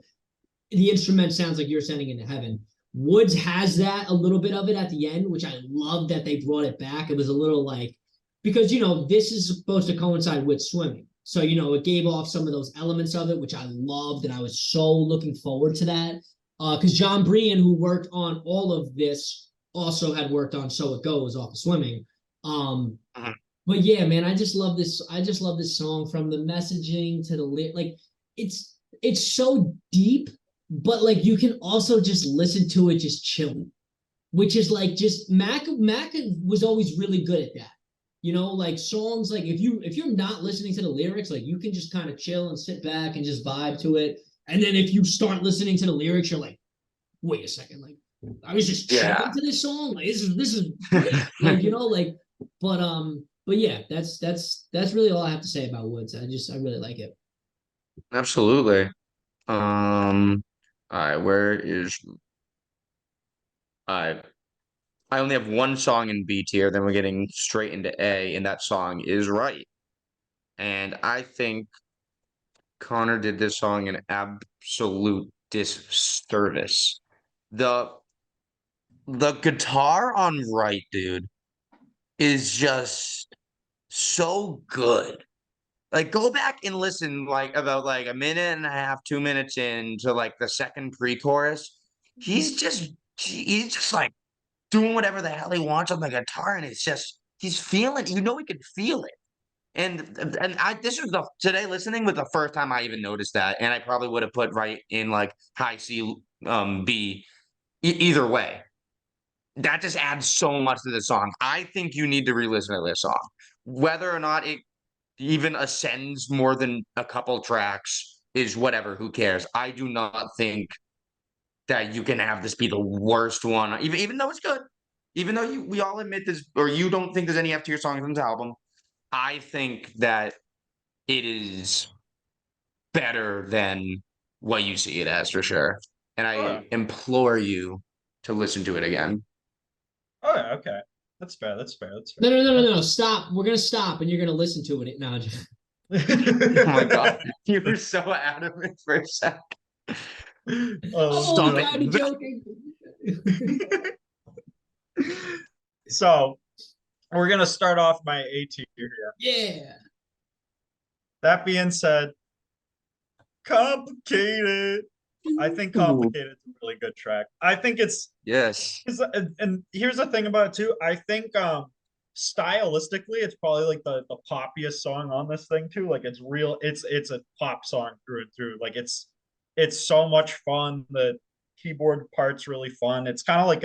the instrument sounds like you're ascending into heaven. Woods has that a little bit of it at the end, which I love that they brought it back. It was a little like, because this is supposed to coincide with swimming. So, it gave off some of those elements of it, which I loved, and I was so looking forward to that. Because John Brian, who worked on all of this, also had worked on So It Goes off of swimming. Mhm. But yeah, man, I just love this. I just love this song, from the messaging to the like. It's so deep, but like you can also just listen to it just chilling, which is like just Mac was always really good at that. Like songs, like if you're not listening to the lyrics, like you can just kind of chill and sit back and just vibe to it. And then if you start listening to the lyrics, you're like, wait a second, like I was just chilling Yeah. to this song. Like this is great. Like, like, but yeah, that's really all I have to say about Woods. I really like it. Absolutely. All right, where is I I only have one song in B tier, then we're getting straight into A, and that song is Right. And I think Connor did this song an absolute disservice. The the guitar on Right, dude, is just so good. Like go back and listen like about like a minute and a half, 2 minutes into like the second pre-chorus. He's just like doing whatever the hell he wants on the guitar, and it's just he's feeling, he can feel it. And I this was the today listening was the first time I even noticed that, and I probably would have put Right in like high C B either way. That just adds so much to the song. I think you need to re-listen to this song. Whether or not it even ascends more than a couple tracks is whatever, who cares? I do not think that you can have this be the worst one, even though it's good. Even though we all admit this, or you don't think there's any F tier songs on this album, I think that it is better than what you see it as for sure. And Oh, I implore you to listen to it again. oh, yeah, okay. That's fair. That's fair. That's No, no, no, no, fair. no. Stop. We're gonna stop, and you're gonna listen to it. No, Oh my god, you were so adamant for a sec. I'm Oh, only Stop no. kind of it. joking. So we're gonna start off my A tier here. Yeah. That being said, complicated. I think Ooh, complicated is a really good track. I think it's yes. and here's the thing about it too. I think stylistically it's probably like the poppiest song on this thing too. Like it's real, it's a pop song through and through. Like it's so much fun. The keyboard part's really fun. It's kind of like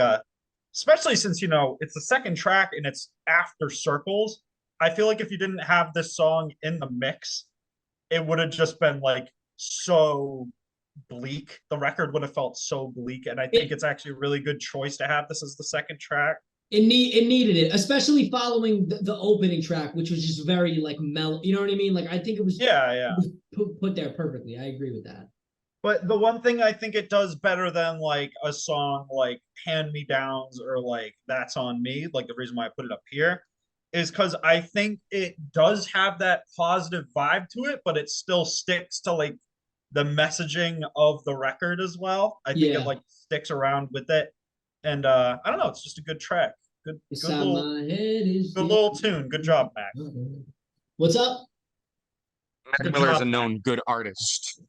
especially since it's the second track and it's after Circles. I feel like if you didn't have this song in the mix, it would have just been like so bleak. The record would have felt so bleak, and I think It it's actually a really good choice to have this as the second track. it needed it, especially following the opening track, which was just very like mellow. You know what I mean? Like I think Yeah, yeah. it was put there perfectly. I agree with that. But the one thing I think it does better than like a song like Hand Me Downs or like That's on Me, like the reason why I put it up here is because I think it does have that positive vibe to it, but it still sticks to like the messaging of the record as well. I think it Yeah. like sticks around with it. And I don't know, it's just a good track. Inside my head is Good little tune. Good job, Mac. What's up? Mac Good Miller is job, a Mac. known good artist.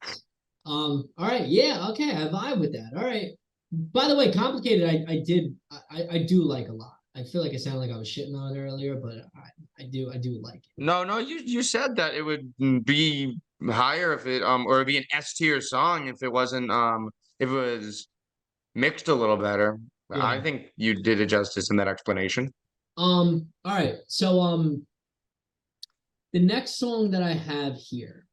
All right, yeah, okay, I vibe with that. All right. By the way, complicated. I do like a lot. I feel like it sounded like I was shitting on it earlier, but I do like it. No, you said that it would be higher if it or it'd be an S tier song if it wasn't if it was mixed a little better. I Yeah. think you did it justice in that explanation. All right. So the next song that I have here,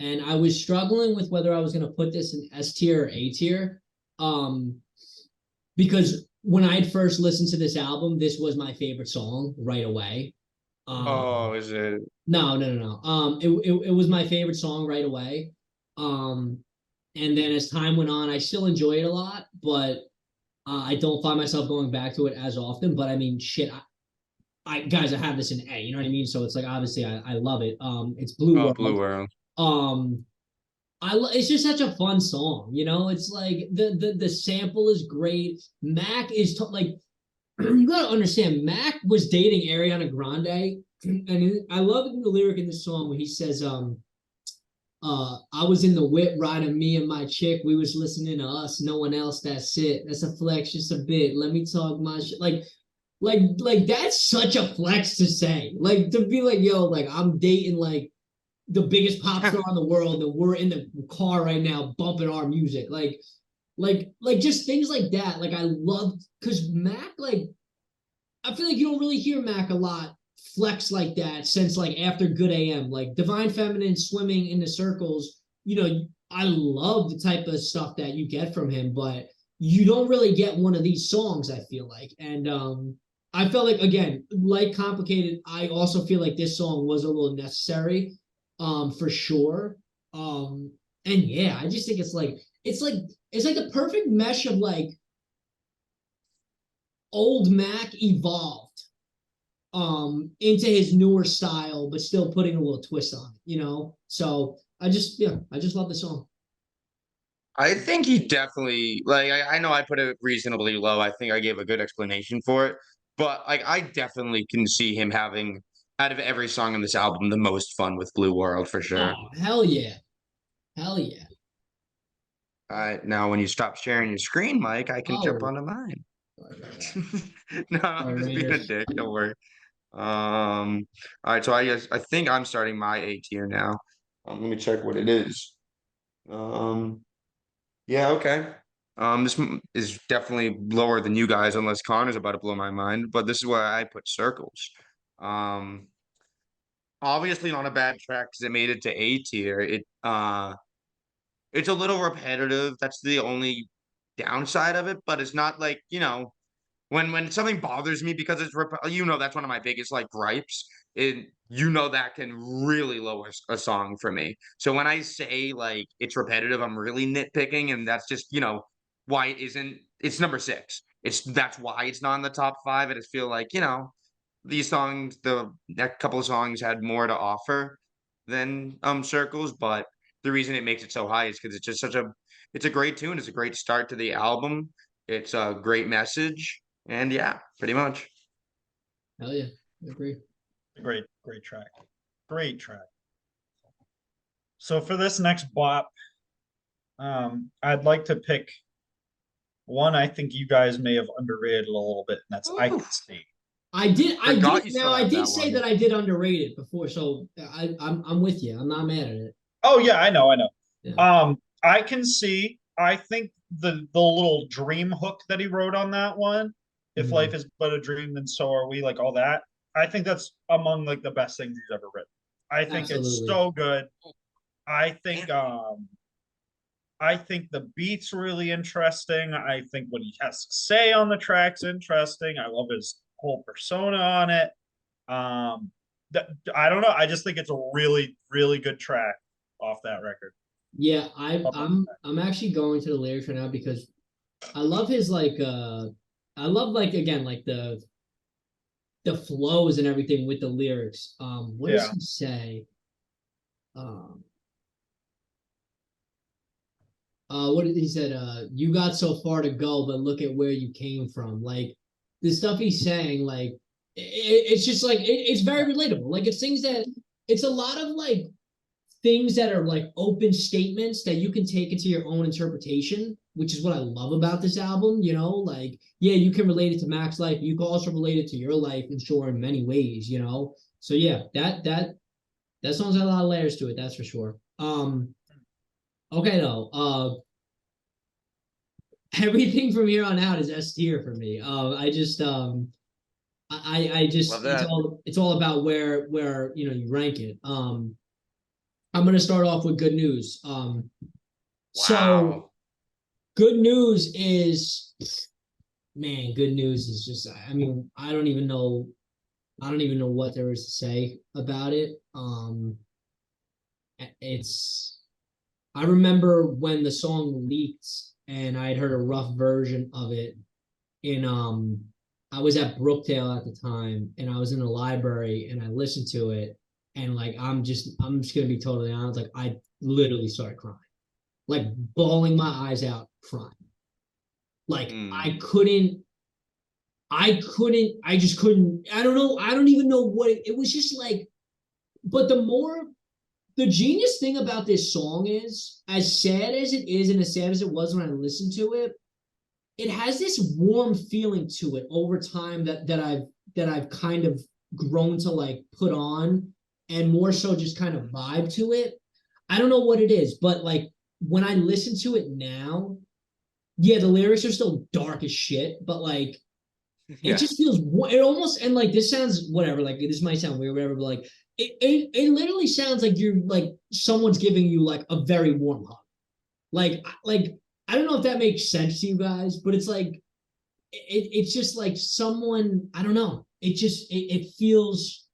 and I was struggling with whether I was gonna put this in S tier or A tier. Um, because when I had first listened to this album, this was my favorite song right away. Oh, is it? No. It was my favorite song right away. Um, and then as time went on, I still enjoy it a lot, but I don't find myself going back to it as often. But I mean, shit, guys, I have this in A. You know what I mean? So it's like obviously I love it. It's Blue Oh, World. Blue World. Um, it's just such a fun song, you know. It's like the sample is great. Mac is like you gotta understand. Mac was dating Ariana Grande, and I love the lyric in this song where he says, I was in the whip riding me and my chick. We was listening to us, no one else. That's it. That's a flex, just a bit. Let me talk my shit. Like that's such a flex to say. Like to be like, yo, like I'm dating like the biggest pop star in the world, and we're in the car right now bumping our music. Like just things like that. Like I love because Mac, like I feel like you don't really hear Mac a lot flex like that since like after Good AM, like Divine Feminine, Swimming in the Circles. You know, I love the type of stuff that you get from him, but you don't really get one of these songs, I feel like. And I felt like again, like Complicated, I also feel like this song was a little necessary, for sure. And yeah, I just think it's like the perfect mesh of like old Mac evolved into his newer style, but still putting a little twist on it, you know? So I just love the song. I think he definitely like I know I put it reasonably low. I think I gave a good explanation for it. But like I definitely can see him having out of every song on this album the most fun with Blue World for sure. Oh, hell yeah. Hell yeah. All right, now when you stop sharing your screen, Mike, I can jump Oh, onto mine. sorry about that. No, Sorry, I'm just being a Raiders. dick. Don't worry. All right, so I guess I think I'm starting my A tier now. Let me check what it is. Um, yeah, okay. Is definitely lower than you guys, unless Connor's about to blow my mind. But this is where I put Circles. Um, obviously not a bad track because it made it to A tier. It's a little repetitive. That's the only downside of it, but it's not like, when something bothers me because that's one of my biggest like gripes. That can really lower a song for me. So when I say like it's repetitive, I'm really nitpicking, and that's just why it isn't. It's number six. That's why it's not in the top five. I just feel like these songs, the next couple of songs had more to offer than Circles, but the reason it makes it so high is because it's just it's a great tune. It's a great start to the album. It's a great message. And yeah, pretty much. Hell yeah. I agree. Great track. Great track. So for this next bop, I'd like to pick one I think you guys may have underrated a little bit, and that's I Can Ooh, See. forgot you still I have did that say one. that I did underrate it before, so I'm with you. I'm not mad at it. Oh yeah, I know. Yeah. I Can See. I think the little dream hook that he wrote on that one, if Mhm. life is but a dream, then so are we, like all that. I think that's among like the best things he's ever written. I think it's Absolutely. so good. I think I think the beat's really interesting. I think what he has to say on the track's interesting. I love his whole persona on it. Um, I don't know. I just think it's a really, really good track off that record. Yeah, Love that track. I'm actually going to the lyrics right now because I love his like I love like again like the flows and everything with the lyrics. What does Yeah. he say? Um what did he said? You got so far to go, but look at where you came from. Like the stuff he's saying, like it's just like it's very relatable. Like it's things that it's a lot of like things that are like open statements that you can take into your own interpretation. which is what I love about this album, you know, like, yeah, you can relate it to Mac's life, you can also relate it to your life, and sure, in many ways, you know. So yeah, that song's got a lot of layers to it, that's for sure. Okay though, everything from here on out is S tier for me. I just I Love just that. it's all about where you know you rank it. I'm gonna start off with good news. So Wow. good news is, man, good news is just, I mean, I don't even know what there is to say about it. It's, I remember when the song leaked and I had heard a rough version of it in, I was at Brookdale at the time and I was in the library and I listened to it and like, I'm just gonna be totally honest, like I literally started crying, like bawling my eyes out, crying. Like Mm. I just couldn't, I don't know, I don't even know what it was just like, but the genius thing about this song is, as sad as it is and as sad as it was when I listened to it, it has this warm feeling to it over time that I've kind of grown to like put on and more so just kind of vibe to it. I don't know what it is, but like when I listen to it now, yeah, the lyrics are still dark as shit, but like it Yeah. just feels it almost, and like this sounds whatever, like this might sound weird, whatever, but like it literally sounds like you're like someone's giving you like a very warm hug. Like I don't know if that makes sense to you guys, but it's like it's just like someone, I don't know. It just it feels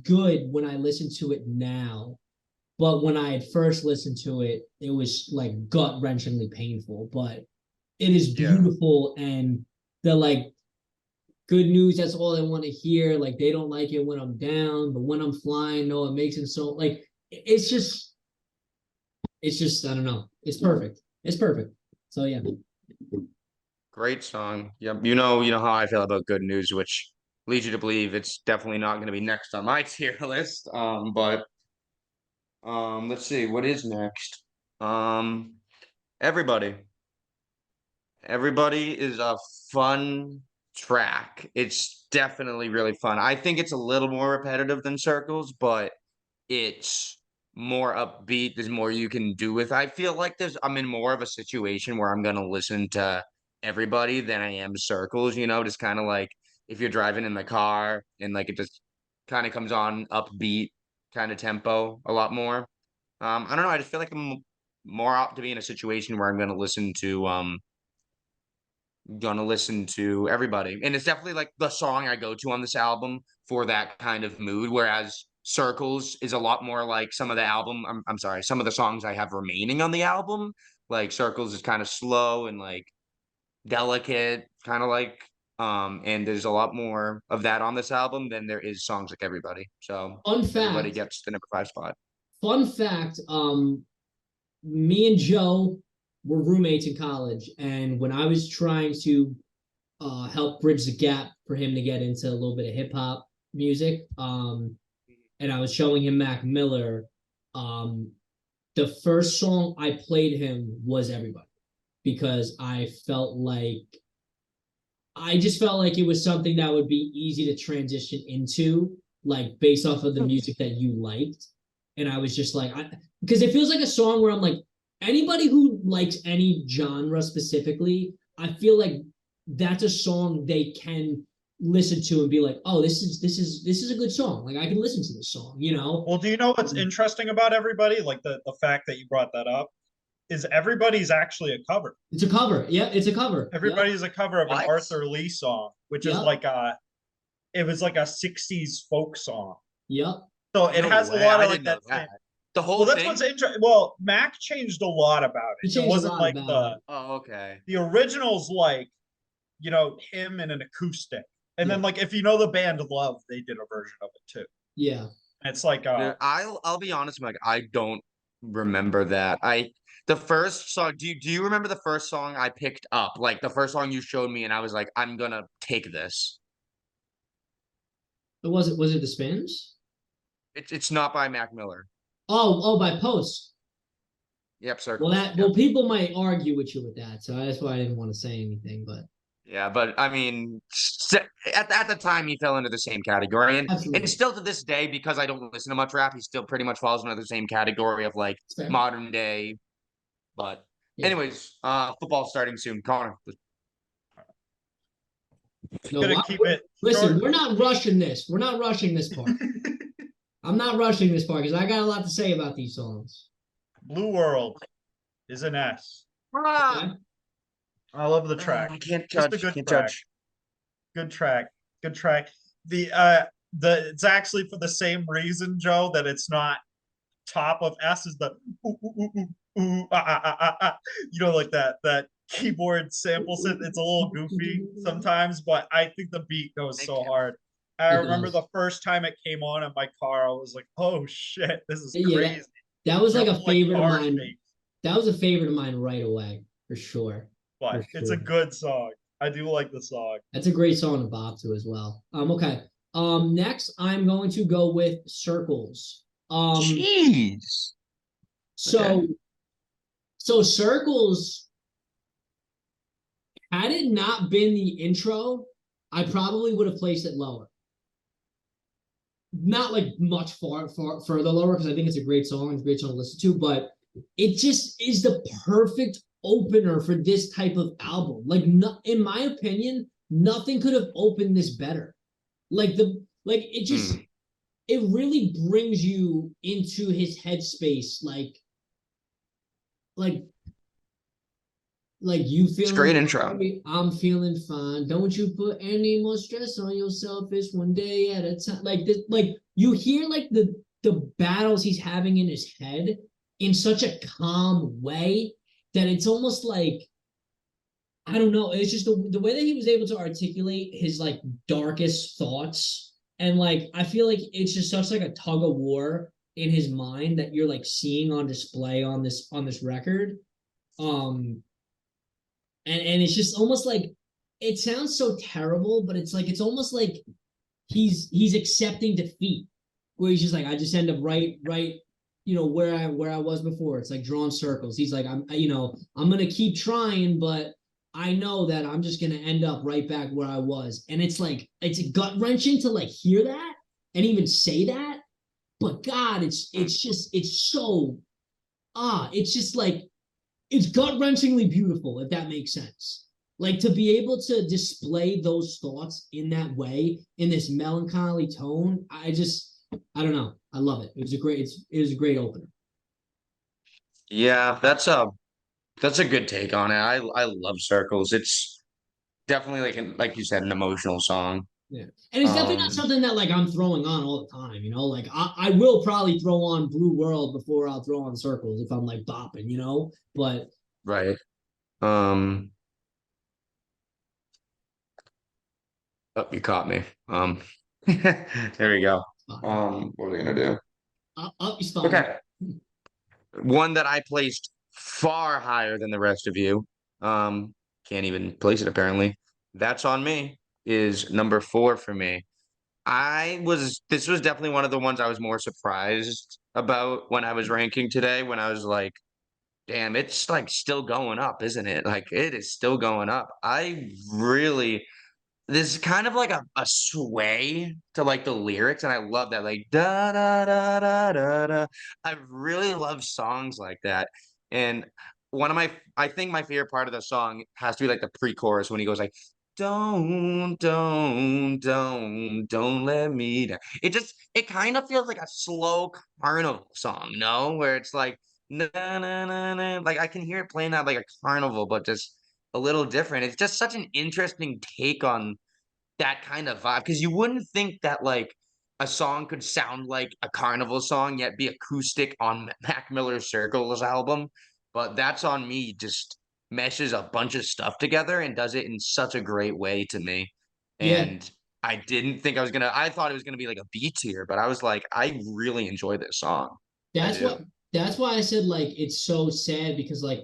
good when I listen to it now. But when I had first listened to it, it was like gut wrenchingly painful. But it is Yeah. beautiful, and the like good news, that's all I want to hear. Like they don't like it when I'm down, but when I'm flying, no, it makes it so like it's just I don't know. It's perfect. It's perfect. So yeah. Great song. Yep. You know how I feel about Good News, which leads you to believe it's definitely not going to be next on my tier list. But let's see what is next. Um, Everybody. Everybody is a fun track. It's definitely really fun. I think it's a little more repetitive than Circles, but it's more upbeat. There's more you can do with. I feel like I'm in more of a situation where I'm gonna listen to Everybody than I am Circles, you know, just kind of like if you're driving in the car and like it just kind of comes on upbeat kind of tempo a lot more. I don't know, I just feel like I'm more apt to be in a situation where I'm gonna listen to Everybody. And it's definitely like the song I go to on this album for that kind of mood. Whereas Circles is a lot more like some of the album. I'm sorry, some of the songs I have remaining on the album. Like Circles is kind of slow and like delicate, kind of like and there's a lot more of that on this album than there is songs like Everybody. So Fun Everybody fact, gets the number 5 spot. fun fact, me and Joe were roommates in college, and when I was trying to help bridge the gap for him to get into a little bit of hip hop music, and I was showing him Mac Miller, um, the first song I played him was Everybody because I just felt like it was something that would be easy to transition into, like based off of the music that you liked. And I was just like, because it feels like a song where I'm like, anybody who likes any genre specifically, I feel like that's a song they can listen to and be like, oh, this is a good song. Like I can listen to this song, you know? Well, do you know what's interesting about Everybody? Like the fact that you brought that up is Everybody's actually a cover. It's a cover. Yeah, it's a cover. Yep. Everybody's a cover of an What? Arthur Lee song, which is Yep. like it was like a 60s folk song. Yep. So it No has a way. lot I of like didn't know that same. that. The Well, whole that's what's thing? interesting. Well, Mac changed a lot about He it. It changed a wasn't lot like about it. Oh, okay. the originals, like, you know, him and an acoustic. And Yeah. then like if you know the band Love, they did a version of it too. Yeah. And it's like I'll be honest, Mike. I don't remember that. The first song. Do you remember the first song I picked up? Like the first song you showed me, and I was like, I'm gonna take this. But was it the Spins? It's not by Mac Miller. Oh, by Post. Yep, Well, circles. that well, people might argue with you with that, so that's why I didn't want to say anything. But Yeah, but I mean, at the time he fell into the same category, and absolutely, still to this day, because I don't listen to much rap, he still pretty much falls into the same category of like it's fair. modern day. But Yeah. anyways, football starting soon. Connor, No, Gonna why, keep it listen, short. we're not rushing this. We're not rushing this part. I'm not rushing this part because I got a lot to say about these songs. Blue World is an S. Okay? I love the I track. can't Just a judge. good Can't track. judge. Good track. Good track. The it's actually for the same reason, Joe, that it's not top of S is the ooh, ooh, ooh, ooh, ooh, you know, like that keyboard samples it. It's a little goofy sometimes, but I think the beat goes Thank so you. hard. I It remember does. the first time it came on in my car, I was like, "Oh shit, this is Yeah, crazy." that was like Real, a favorite of car mine. shakes, That was a favorite of mine right away, for sure. For but it's a sure. good song. I do like the song. That's a great song to bop to as well. Okay. Next I'm going to go with Circles. Jeez. So Okay. so Circles, had it not been the intro, I probably would have placed it lower. Not like much far further lower because I think it's a great song. It's a great song to listen to, but it just is the perfect opener for this type of album. Like, no, in my opinion, nothing could have opened this better. Like it just Hmm. it really brings you into his headspace. Like you It's a feeling great intro. sorry, I'm feeling fine. Don't you put any more stress on yourself. It's one day at a time. Like this, like you hear like the battles he's having in his head in such a calm way that it's almost like I don't know. It's just the way that he was able to articulate his like darkest thoughts. And like I feel like it's just such like a tug of war in his mind that you're like seeing on display on this record. Um and it's just almost like it sounds so terrible, but it's like it's almost like he's accepting defeat, where he's just like I just end up right, you know, where I was before. It's like drawing circles. He's like I'm gonna keep trying, but I know that I'm just gonna end up right back where I was, and it's like it's gut wrenching to like hear that and even say that, but God, it's just it's so it's just like it's gut wrenchingly beautiful, if that makes sense. Like to be able to display those thoughts in that way, in this melancholy tone, I don't know. I love it. It was a great opener. Yeah, that's a good take on it. I love circles. It's definitely like you said, an emotional song. Yeah. And it's definitely not Um, something that like I'm throwing on all the time, you know. Like I will probably throw on Blue World before I'll throw on Circles if I'm like bopping, you know. But right. Um, oh, you caught me. There we go. What are we gonna do? up you spot me. Okay. One that I placed far higher than the rest of you. Can't even place it apparently. That's on me is number 4 for me. This was definitely one of the ones I was more surprised about when I was ranking today, when I was like, damn, it's like still going up, isn't it? Like it is still going up. There's kind of like a sway to like the lyrics, and I love that. Like da da da da da da. I really love songs like that. And I think my favorite part of the song has to be like the pre-chorus when he goes like, don't let me down. It kind of feels like a slow carnival song, no? Where it's like na na na na. Like I can hear it playing out like a carnival, but just a little different. It's just such an interesting take on that kind of vibe because you wouldn't think that like a song could sound like a carnival song yet be acoustic on Mac Miller's Circles album, but That's on Me just meshes a bunch of stuff together and does it in such a great way to me. Yeah, And I didn't think I thought it was gonna be like a B tier, but I was like, I really enjoy this song. I that's do. what that's why I said like it's so sad because like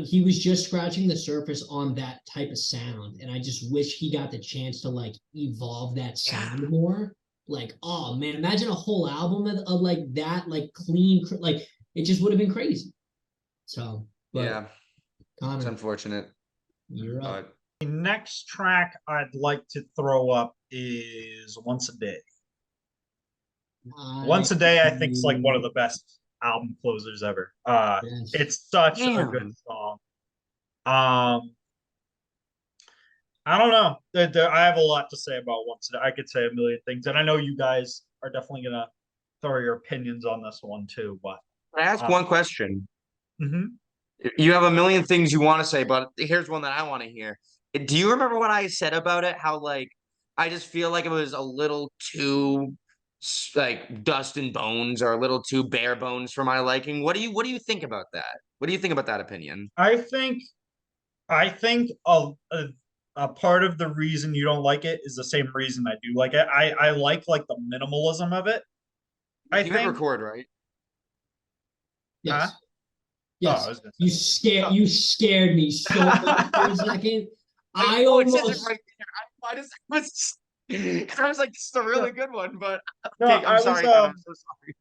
he was just scratching the surface on that type of sound, and I just wish he got the chance to like evolve that Yeah. sound more. Like, oh man, imagine a whole album of like that, like clean, like it just would have been crazy. So, but Yeah, it's Connor, unfortunate, you're up. but The next track I'd like to throw up is Once a Day. Once a Day, I think is like one of the best album closers ever. Yes. It's such a good damn. song. I don't know. I have a lot to say about Once a Day. I could say a million things, and I know you guys are definitely gonna throw your opinions on this one too. But I ask one question. mhm. You have a million things you want to say, but here's one that I want to hear. Do you remember what I said about it? How like I just feel like it was a little too like dust and bones or a little too bare bones for my liking. What do you think about that? What do you think about that opinion? I think a part of the reason you don't like it is the same reason I do like it. I like the minimalism of it. I You hit think. record, right? Huh? Yes. Oh, I Yes. was gonna You say. scared Oh. you scared me so much for a second. I Oh, it says it almost right there. Why does I was like, this is a really good one, but No, okay, I'm sorry, man. I'm so sorry.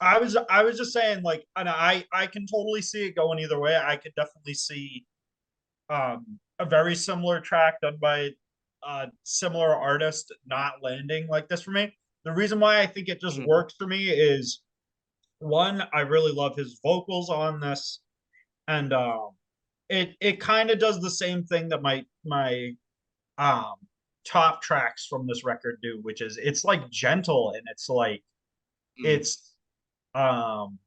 I was just saying like, and I can totally see it going either way. I could definitely see a very similar track done by a similar artist not landing like this for me. The reason why I think it just Mhm. works for me is one, I really love his vocals on this, and it kind of does the same thing that my um top tracks from this record do, which is it's like gentle and it's like Mm. it's um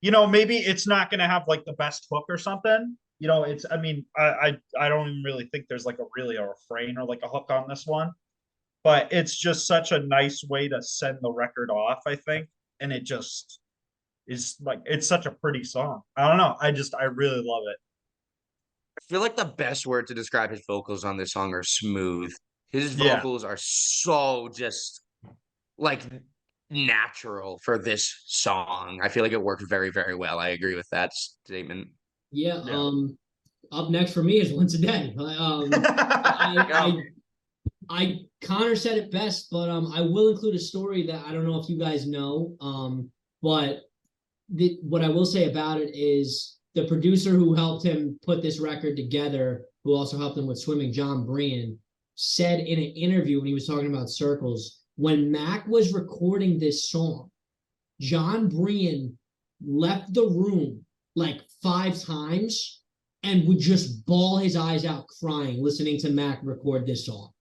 maybe it's not going to have like the best hook or something. It's I mean I don't even really think there's like a refrain or like a hook on this one, but it's just such a nice way to send the record off, I think. And it just is like it's such a pretty song. I don't know. I really love it. I feel like the best word to describe his vocals on this song are smooth. His Yeah. vocals are so just like natural for this song. I feel like it worked very, very well. I agree with that statement. yeah, Yeah. up next for me is Once a Day. I Yeah. I Connor said it best, but I will include a story that I don't know if you guys know. But what I will say about it is the producer who helped him put this record together, who also helped him with Swimming, John Brian, said in an interview when he was talking about Circles, when Mac was recording this song, John Brian left the room like 5 times and would just bawl his eyes out crying listening to Mac record this song.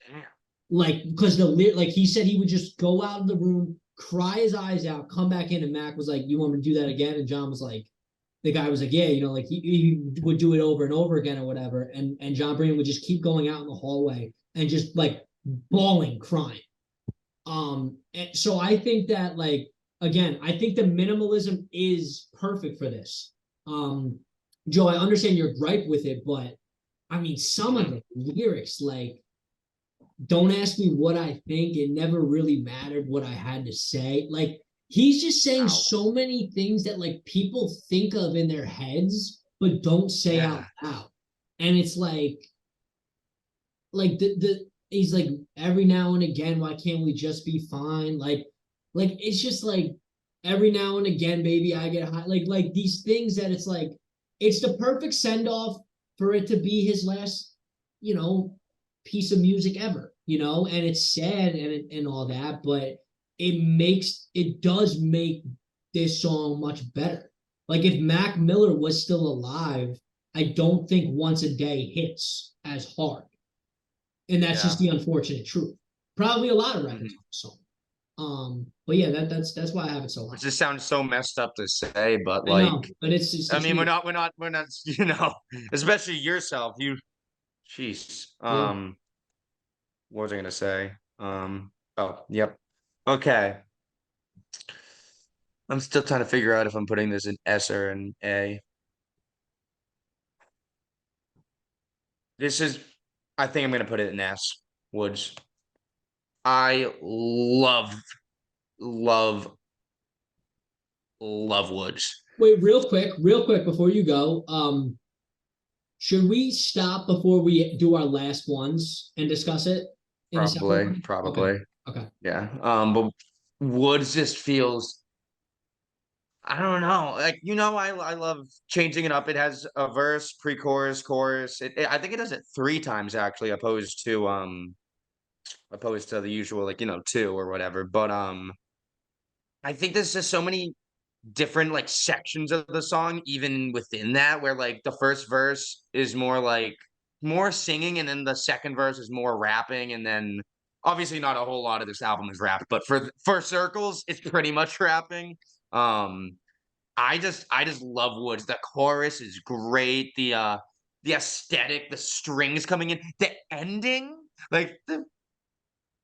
Damn. Like, because like he said he would just go out of the room, cry his eyes out, come back in, and Mac was like, "You want me to do that again?" And John was like, the guy was like, "Yeah, like he would do it over and over again or whatever." And John Brian would just keep going out in the hallway and just like bawling, crying. And so I think that like again, I think the minimalism is perfect for this. Joe, I understand your gripe with it, but I mean, some of the lyrics, like, don't ask me what I think. It never really mattered what I had to say. Like, he's just saying Wow. so many things that like people think of in their heads, but don't say out Yeah. loud. And it's like the he's like every now and again, why can't we just be fine? Like it's just like every now and again, baby, I get high. Like these things that it's like it's the perfect send off for it to be his last, you know, piece of music ever, and it's sad and all that, but it does make this song much better. Like if Mac Miller was still alive, I don't think Once a Day hits as hard. And that's just the unfortunate truth. Probably a lot of records on the song. But yeah, that's why I have it so high. Which just sounds so messed up to say, but I know, like, but it's just the I mean, truth. we're not, especially yourself. Jeez. Yeah. What was I gonna say? Oh, yep. Okay. I'm still trying to figure out if I'm putting this in S or an A. This is, I think I'm gonna put it in S. Woods. I love, love Woods. Wait, real quick before you go, should we stop before we do our last ones and discuss it in a separate one? Okay. Probably. Okay. Yeah. But Woods just feels, I don't know. Like, I love changing it up. It has a verse, pre-chorus, chorus. I think it does it 3 times actually, opposed to the usual, like, 2 or whatever. But I think there's just so many different like sections of the song, even within that, where like the first verse is more singing, and then the second verse is more rapping, and then obviously not a whole lot of this album is rap, but for Circles, it's pretty much rapping. Um, I just love Woods. The chorus is great. The aesthetic, the strings coming in, the ending, like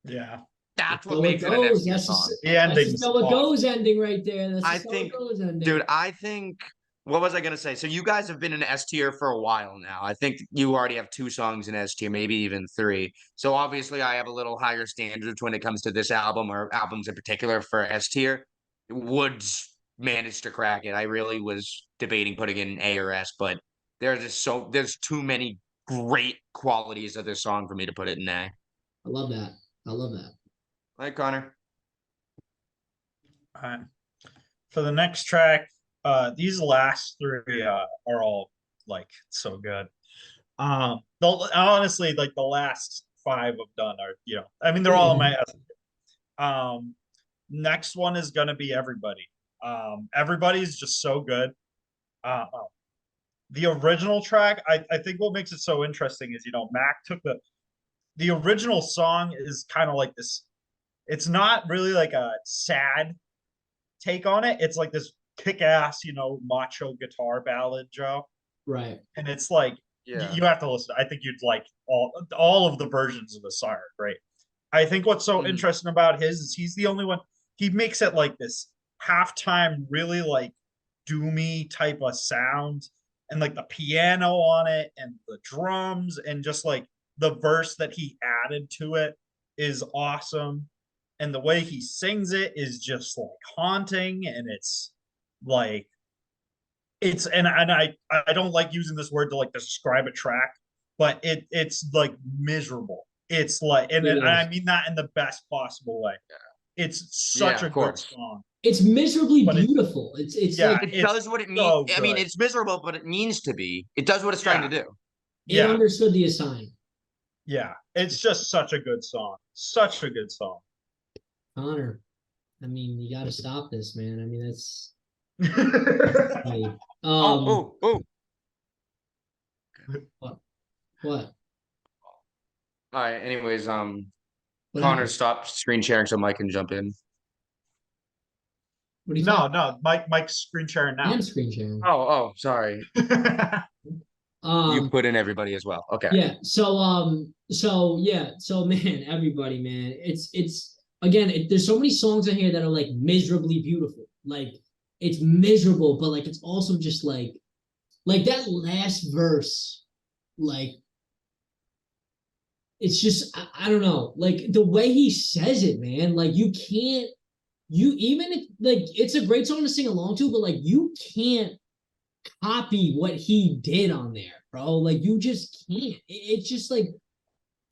Yeah. that's what So it makes it an S goes. tier That's song. just The that's ending's just how it awesome. goes ending right there. That's I just how it think, goes ending. dude, I think what was I gonna say? So you guys have been in S tier for a while now. I think you already have 2 songs in S tier, maybe even 3. So obviously I have a little higher standards when it comes to this album or albums in particular for S tier. Woods managed to crack it. I really was debating putting it in A or S, but there's too many great qualities of this song for me to put it in A. I love that. I love that. Like Connor. For the next track, these last 3 are all like so good. Honestly, like the last 5 I've done are, I mean, they're all in my S. Next one is gonna be Everybody. Everybody's just so good. The original track, I think what makes it so interesting is, Mac took the original song is kind of like this. It's not really like a sad take on it. It's like this kick-ass, macho guitar ballad, Joe. Right. And it's like Yeah. you have to listen. I think you'd like all of the versions of the song are great. I think what's so interesting about his is he's the only one. He makes it like this halftime, really like doomy type of sound, and like the piano on it, and the drums, and just like the verse that he added to it is awesome. And the way he sings it is just like haunting, and it's like I don't like using this word to like describe a track, but it's like miserable. It's like, and I mean that in the best possible way. It's such Yeah, a of good course. song. It's miserably But beautiful. It's yeah, like It it's does what it means. so I mean, good. it's miserable, but it means to be. It does what it's trying to do. it Yeah, understood the assignment. yeah. It's just such a good song. Such a good song. Connor, I mean, you got to stop this, man. I mean, it's hey, Oh. what? All right. Anyways, What Connor, happened? stop screen sharing so Mike can jump in. What are you No, talking? no. Mike's screen sharing now. And screen sharing. Sorry. You Um, put in everybody as well. Okay. yeah. So yeah. So man, everybody, man. It's again. There's so many songs in here that are like miserably beautiful. Like it's miserable, but like it's also just like that last verse, like it's just I don't know, like the way he says it, man. Like you even if like it's a great song to sing along to, but like you can't copy what he did on there, bro. Like you just can't. It's just like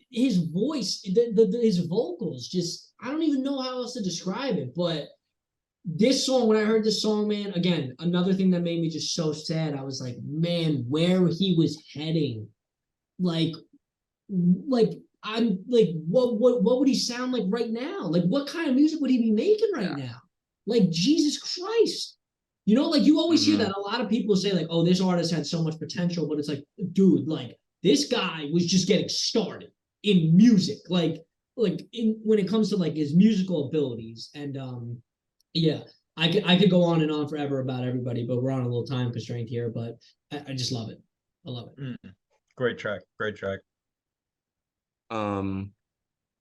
his voice, his vocals, just I don't even know how else to describe it. But this song, when I heard this song, man, again, another thing that made me just so sad. I was like, man, where he was heading, like like I'm like, what would he sound like right now? Like, what kind of music would he be making right now? Like, Jesus Christ. Like you always hear that a lot of people say, like, oh, this artist had so much potential, but it's like, dude, like this guy was just getting started in music, like when it comes to like his musical abilities. And yeah, I could go on and on forever about everybody, but we're on a little time constraint here. But I just love it. I love it. Great track. Great track.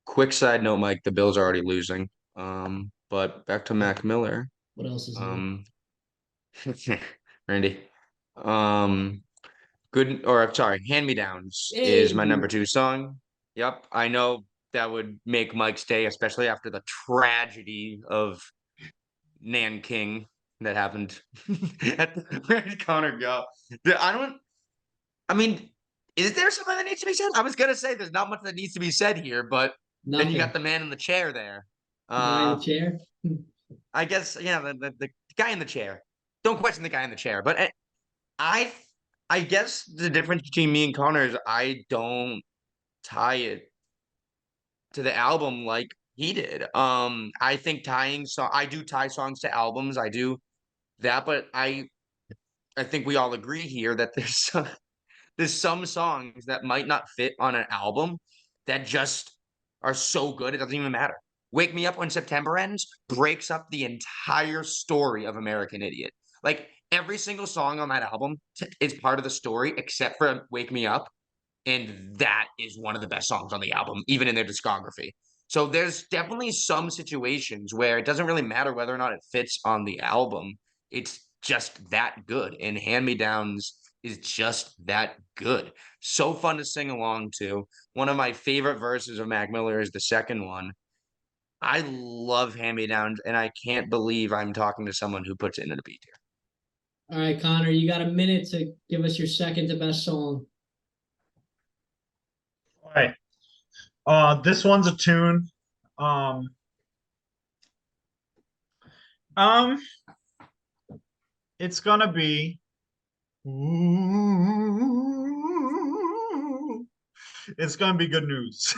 Quick side note, Mike, the Bills are already losing. But back to Mac Miller. What else is there? Randy. Good or sorry, Hand Me Downs is my Hey, number 2 song. Yep. I know that would make Mike's day, especially after the tragedy of Nanking that happened where did Connor go? I mean, is there something that needs to be said? I was gonna say there's not much that needs to be said here, but then you nothing. got the man in the chair there. The guy in the chair. I guess, yeah, the guy in the chair. don't question the guy in the chair. But I I guess the difference between me and Connor is I don't tie it to the album like he did. I think I do tie songs to albums. I do that, but I think we all agree here that there's some songs that might not fit on an album that just are so good it doesn't even matter. Wake Me Up When September Ends breaks up the entire story of American Idiot. Like every single song on that album is part of the story except for Wake Me Up, and that is one of the best songs on the album, even in their discography. So there's definitely some situations where it doesn't really matter whether or not it fits on the album. It's just that good. And Hand Me Downs is just that good. So fun to sing along to. One of my favorite verses of Mac Miller is the second one. I love Hand Me Downs, and I can't believe I'm talking to someone who puts it into the beat here. All right, Connor, you got a minute to give us your second to best song. All right. This one's a tune. Um, um, it's gonna be. Ooh, it's gonna be Good News.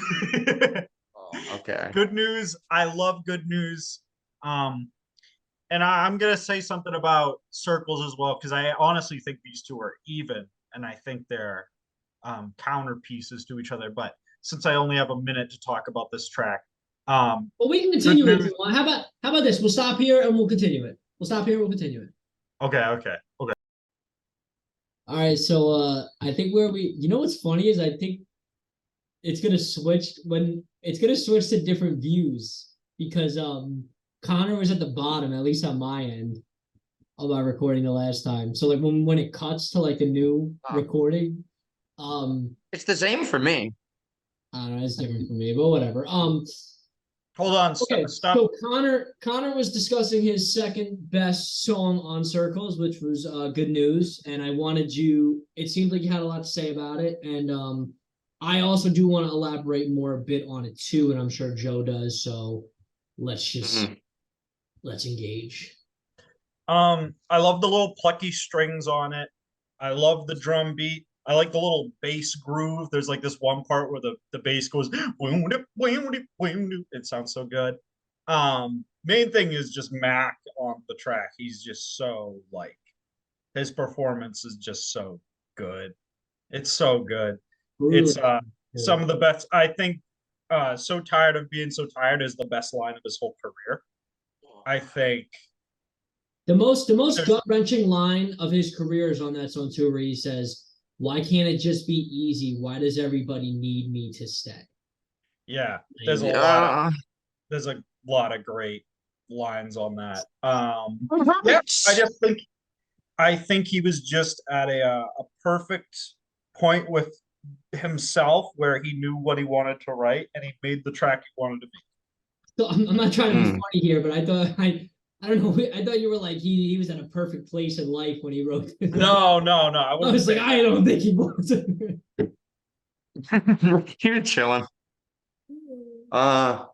Oh, okay. Good News. I love Good News. And I'm gonna say something about Circles as well because I honestly think these two are even, and I think they're counter pieces to each other. But since I only have a minute to talk about this track, Well, we can continue it if News. you want. How about this? We'll stop here and we'll continue it. We'll stop here, we'll continue it. Okay. All right, so I think where we you know what's funny is I think it's gonna switch to different views because Connor was at the bottom, at least on my end of my recording the last time. So like when it cuts to like a new recording, It's the same for me. I don't know, it's different for me, but whatever. Hold on. Okay, Stop. so Connor was discussing his second best song on Circles, which was Good News, and I wanted you. It seemed like you had a lot to say about it, and I also do want to elaborate more a bit on it too, and I'm sure Joe does. So let's engage. I love the little plucky strings on it. I love the drum beat. I like the little bass groove. There's like this one part where the bass goes. It sounds so good. Main thing is just Mac on the track. He's just so like his performance is just so good. It's so good. It's some of the best. I think So Tired of Being So Tired is the best line of his whole career. I think the most gut-wrenching line of his career is on that song too, where he says, "Why can't it just be easy? Why does everybody need me to stay?" Yeah, there's a lot of great lines on that. Yeah, I think he was just at a perfect point with himself where he knew what he wanted to write and he made the track he wanted to make. So I'm not trying to be funny here, but I don't know. I thought you were like he was at a perfect place in life when he wrote this. No. I was like, I don't think he was. You're chilling. Yeah,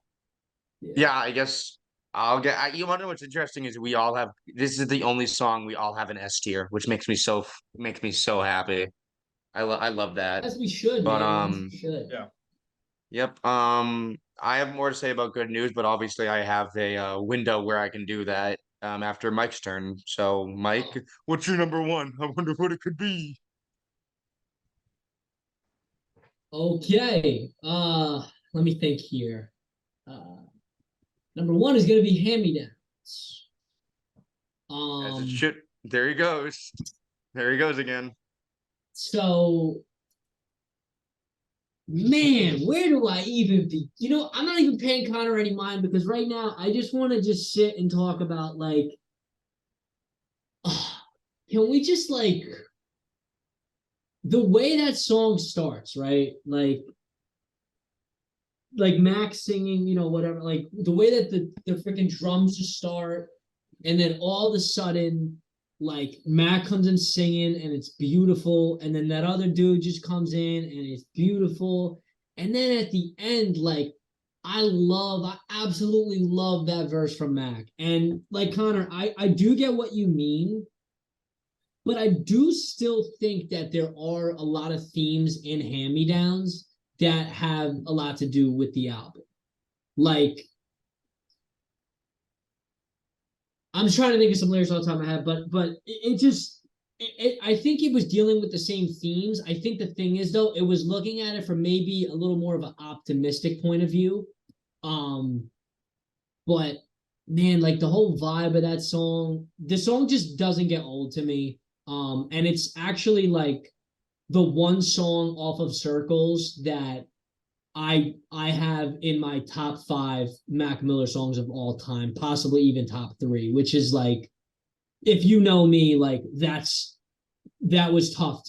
I guess you want to know what's interesting is this is the only song we all have an S tier, which makes me so happy. I love that. As we should, But man. We should. Yeah. Yep. I have more to say about Good News, but obviously I have a window where I can do that after Mike's turn. So Mike, what's your number one? I wonder what it could be. Okay. Let me think here. Number one is gonna be Hand Me Downs. As it should. There he goes. There he goes again. So man, where do I even be? You know, I'm not even paying Connor any mind because right now I just want to just sit and talk about like, can we just like the way that song starts, right? Like Max singing, you know, whatever, like the way that the freaking drums just start, and then all of a sudden, like Mac comes in singing and it's beautiful, and then that other dude just comes in and it's beautiful, and then at the end, like I absolutely love that verse from Mac, and like Connor, I do get what you mean but I do still think that there are a lot of themes in hand-me-downs that have a lot to do with the album. Like, I'm just trying to think of some lyrics off the top of my head, but it just I think it was dealing with the same themes. I think the thing is though, it was looking at it from maybe a little more of an optimistic point of view. But man, like the whole vibe of that song, the song just doesn't get old to me. And it's actually like the one song off of Circles that I have in my top 5 Mac Miller songs of all time, possibly even top 3, which is like, if you know me, like that was tough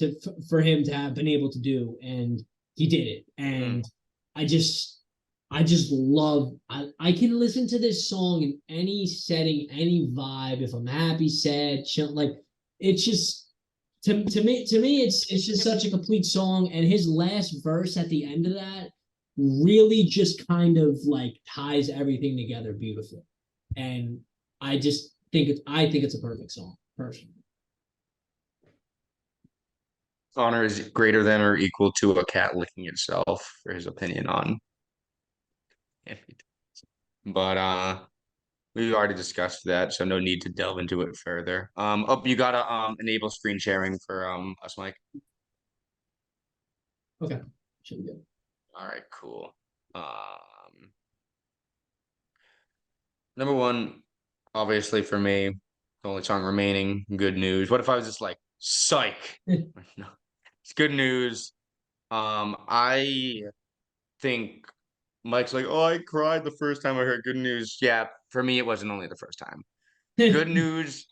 for him to have been able to do, and he did it. And I just love, I can listen to this song in any setting, any vibe. If I'm happy, sad, chill, like it's just to me it's just such a complete song. And his last verse at the end of that really just kind of like ties everything together beautifully. And I just think it's a perfect song, personally. Honor is greater than or equal to a cat licking itself, for his opinion on. But we already discussed that, so no need to delve into it further. Oh, you gotta enable screen sharing for us, Mike. Okay, should be good. All right, cool. Number one, obviously for me, the only song remaining, Good News. What if I was just like, psych? No, it's Good News. I think Mike's like, oh, I cried the first time I heard Good News. Yeah, for me, it wasn't only the first time. Good News.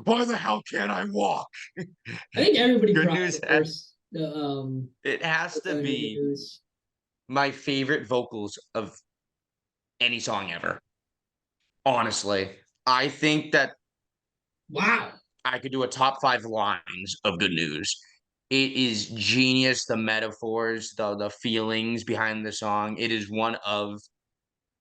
Why the hell can't I walk? I think everybody Good cried News. the first. It has to be my favorite vocals of any song ever. Honestly, I think that Wow. I could do a top 5 lines of Good News. It is genius. The metaphors, the feelings behind the song. It is one of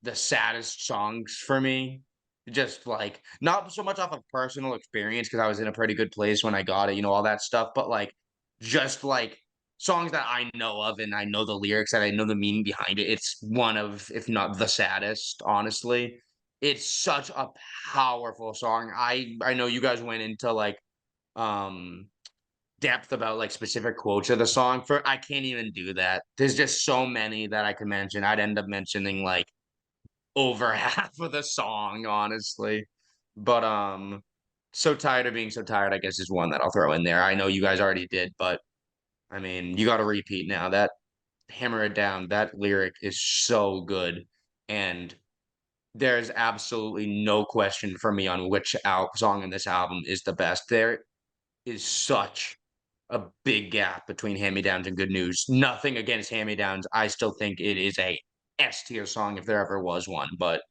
the saddest songs for me. Just like not so much off of personal experience because I was in a pretty good place when I got it, all that stuff, but like just like songs that I know of and I know the lyrics and I know the meaning behind it. It's one of, if not the saddest, honestly. It's such a powerful song. I know you guys went into like um depth about like specific quotes of the song. For I can't even do that. There's just so many that I could mention. I'd end up mentioning like over half of the song, honestly. But so tired of being so tired, I guess, is one that I'll throw in there. I know you guys already did, but I mean, you got to repeat now. That Hammer It Down, that lyric is so good. And there's absolutely no question for me on which song in this album is the best. There is such a big gap between Hand-Me-Downs and Good News. Nothing against Hand-Me-Downs. I still think it is a S tier song if there ever was one, but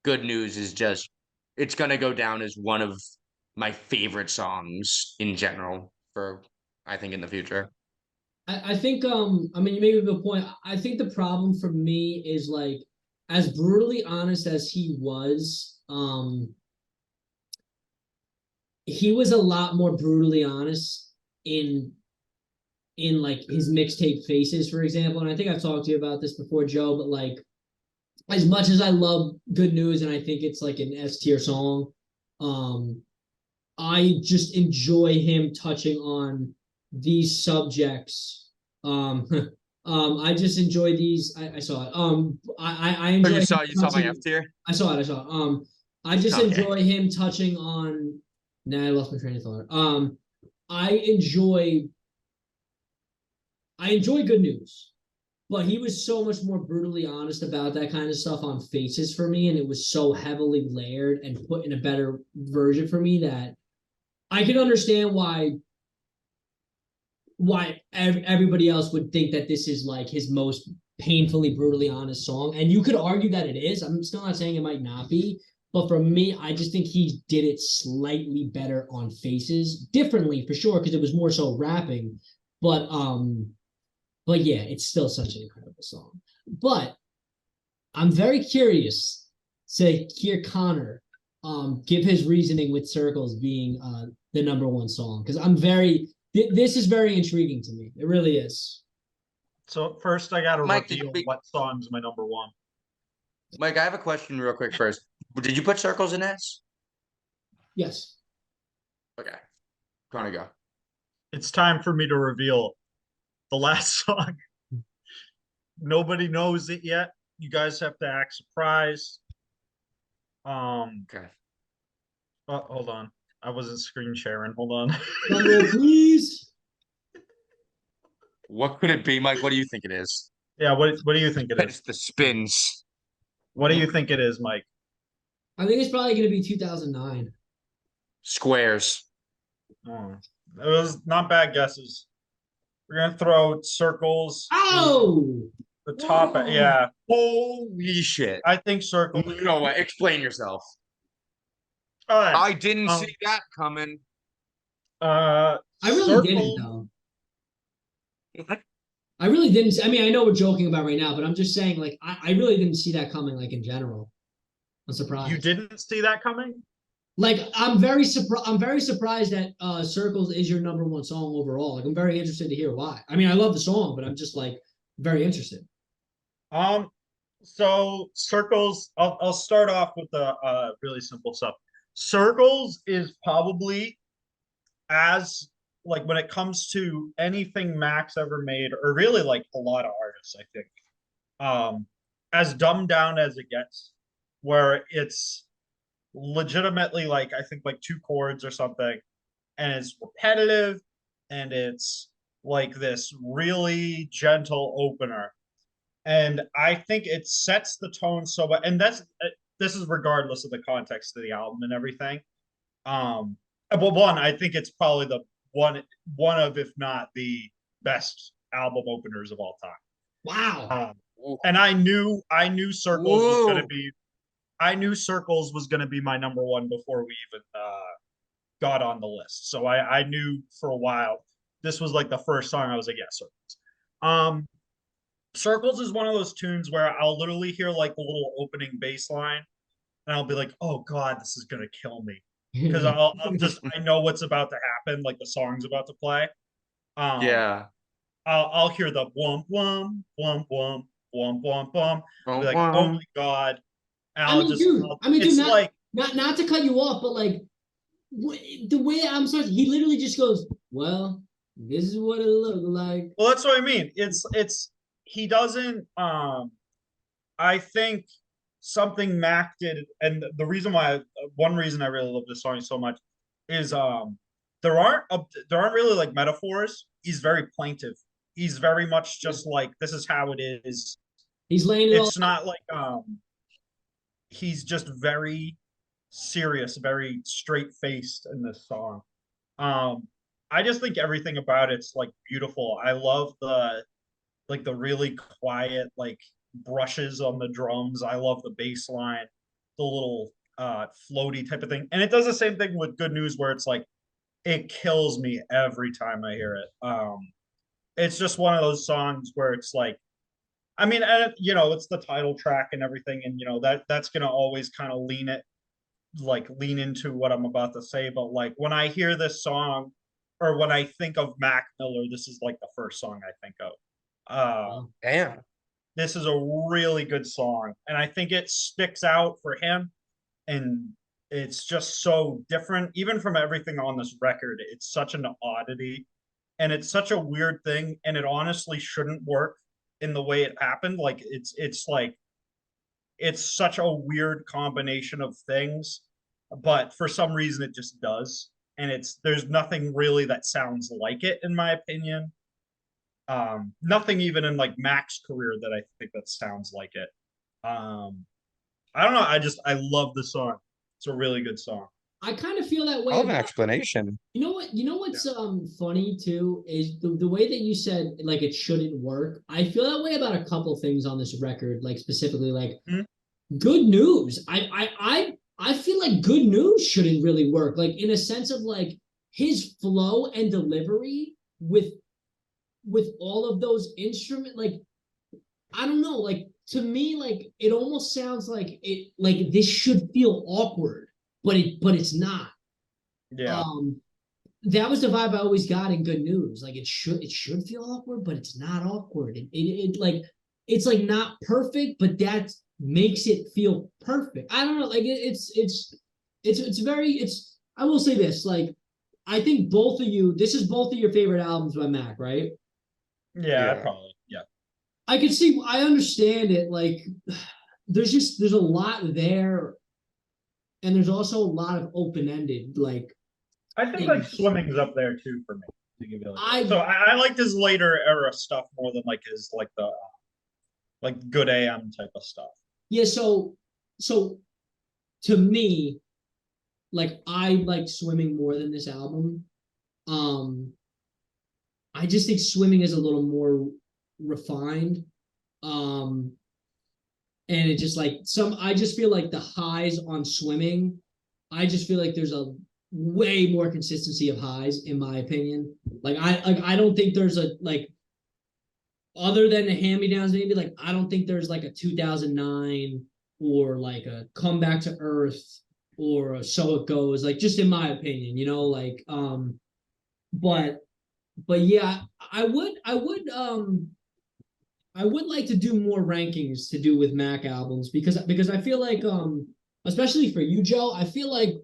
Good News is just, it's going to go down as one of my favorite songs in general for, I think, in the future. I think I mean you make a good point. I think the problem for me is like, as brutally honest as he was a lot more brutally honest in like his mixtape Faces, for example. And I think I've talked to you about this before, Joe, but like, as much as I love Good News and I think it's like an S tier song, I just enjoy him touching on these subjects. I just enjoy these. I saw it. I Oh, enjoy. you saw my F tier? I saw it. I saw it. I just Okay. enjoy him touching on. Nah, I lost my train of thought. I enjoy Good News, but he was so much more brutally honest about that kind of stuff on Faces for me, and it was so heavily layered and put in a better version for me that I can understand why everybody else would think that this is like his most painfully brutally honest song. And you could argue that it is. I'm still not saying it might not be, but for me, I just think he did it slightly better on Faces, differently for sure, because it was more so rapping. But yeah, it's still such an incredible song. But I'm very curious to hear Connor give his reasoning with Circles being the number one song, because this is very intriguing to me. It really is. So first I gotta Mike, reveal what song's my number one. Mike, I have a question real quick first. Did you put Circles in this? Yes. Okay. Trying to go. It's time for me to reveal the last song. Nobody knows it yet. You guys have to act surprised. Okay. Oh, hold on. I wasn't screen sharing. Hold on. Drum roll, please. What could it be, Mike? What do you think it is? Yeah, what do you think it It's is? the spins. What do you think it is, Mike? I think it's probably going to be 2009. Squares. Oh, it was not bad guesses. We're gonna throw Circles. Oh, The top. Whoa. Yeah, Holy shit. I think Circles. No way. Explain yourself. All right. I didn't see that coming. I really didn't though. I really didn't. I mean, I know we're joking about right now, but I'm just saying, like, I really didn't see that coming, like, in general. I'm surprised. You didn't see that coming? Like, I'm very surprised that Circles is your number one song overall. Like, I'm very interested to hear why. I mean, I love the song, but I'm just like very interested. So Circles, I'll start off with the really simple stuff. Circles is probably, as like when it comes to anything Max ever made, or really like a lot of artists, I think, as dumbed down as it gets, where it's legitimately like I think like two chords or something, and it's repetitive, and it's like this really gentle opener. And I think it sets the tone so well, and this is regardless of the context of the album and everything. Well, one, I think it's probably the one of, if not the best album openers of all time. Wow. And I knew Circles was going Whoa. to be, I knew Circles was going to be my number one before we even got on the list. So I knew for a while this was like the first song I was like, yeah, Circles. Circles is one of those tunes where I'll literally hear like the little opening bass line, and I'll be like, oh God, this is gonna kill me. Because I'll just I know what's about to happen, like the song's about to play. Yeah. I'll hear the whump whump whump whump whump whump whump. I'll be like, Whump, oh whump. my God. And I mean, dude. it's Not, like not to cut you off, but like the way I'm sorry, he literally just goes, "Well, this is what it looked like." well, that's what I mean. It's he doesn't I think something Mac did, and the reason why one reason I really love this song so much is there aren't really like metaphors. He's very plaintive. He's very much just like this is how it is. He's laying it all. It's not like he's just very serious, very straight faced in this song. I just think everything about it's like beautiful. I love the really quiet like brushes on the drums. I love the bass line, the little floaty type of thing. And it does the same thing with Good News where it's like it kills me every time I hear it. It's just one of those songs where it's like I mean, it's the title track and everything, and that's gonna always kind of lean into what I'm about to say. But like when I hear this song, or when I think of Mac Miller, this is like the first song I think of. Damn. This is a really good song, and I think it sticks out for him, and it's just so different, even from everything on this record. It's such an oddity, and it's such a weird thing, and it honestly shouldn't work in the way it happened. Like it's like it's such a weird combination of things, but for some reason it just does, and there's nothing really that sounds like it in my opinion. Nothing even in like Mac's career that I think that sounds like it. I don't know. I love the song. It's a really good song. I kind of feel that way. I love an about- explanation. You know what? You know what's funny too is the way that you said like it shouldn't work. I feel that way about a couple things on this record, like specifically like Good News. I feel like Good News shouldn't really work, like in a sense of like his flow and delivery with all of those instruments. Like I don't know, like to me, like it almost sounds like this should feel awkward. but it's not. Yeah. That was the vibe I always got in Good News. Like it should feel awkward, but it's not awkward. It like it's like not perfect, but that makes it feel perfect. I don't know. Like it's very it's. I will say this. Like I think both of you. This is both of your favorite albums by Mac, right? Yeah, Yeah. probably. Yeah. I can see. I understand it. Like there's a lot there, and there's also a lot of open ended. Like I think like things. swimming's up there too for me. To give you like I so I liked his later era stuff more than like his like the like good AM type of stuff. Yeah, so to me, like I like swimming more than this album. Um I just think swimming is a little more refined. Um and it just like some I just feel like the highs on swimming, I just feel like there's a way more consistency of highs in my opinion. I don't think there's a like other than the hand-me-downs, maybe like I don't think there's like a 2009 or like a Come Back to Earth or a So It Goes, like just in my opinion, like but yeah, I would like to do more rankings to do with Mac albums because I feel like especially for you, Joe, I feel like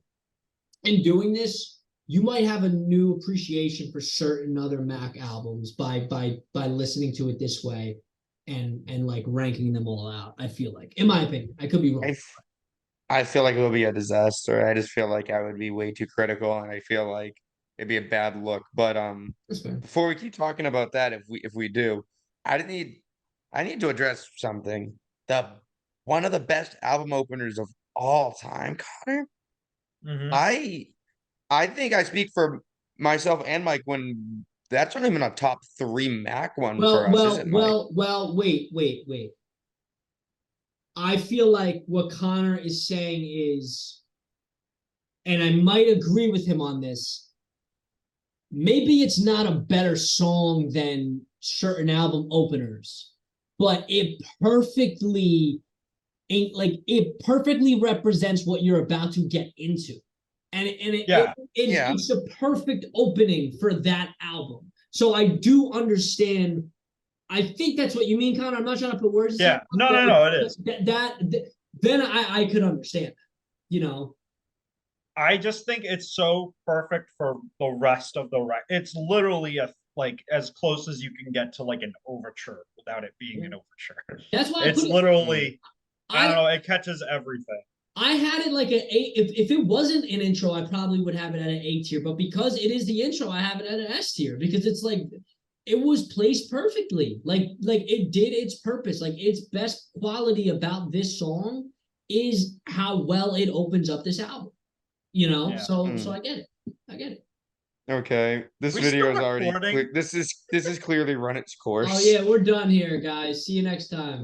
in doing this, you might have a new appreciation for certain other Mac albums by listening to it this way and like ranking them all out. I feel like, in my opinion, I could be wrong. I feel like it would be a disaster. I just feel like I would be way too critical, and I feel like it'd be a bad look. But That's fair. before we keep talking about that, if we do, I need I need to address something. The one of the best album openers of all time, Connor. Mm-hmm. I I think I speak for myself and Mike when that's not even a top three Mac one for us, is it, Mike? Wait. I feel like what Connor is saying is, and I might agree with him on this, maybe it's not a better song than certain album openers, but it perfectly represents what you're about to get into. Yeah. Yeah. It's a perfect opening for that album. So I do understand. I think that's what you mean, Connor. I'm not trying to put words. Yeah. No, it is. Then I could understand. You know. I just think it's so perfect for the rest of the It's literally a like as close as you can get to like an overture without it being an overture. That's why It's I put it, literally I don't I know, it catches everything. I had it like an A. If it wasn't an intro, I probably would have it at an A tier. But because it is the intro, I have it at an S tier because it's like it was placed perfectly. Like it did its purpose. Like its best quality about this song is how well it opens up this album. Yeah. So I get it. I get it. Okay. This We video still is already recording? this is clearly run its course. Oh yeah, we're done here, guys. See you next time.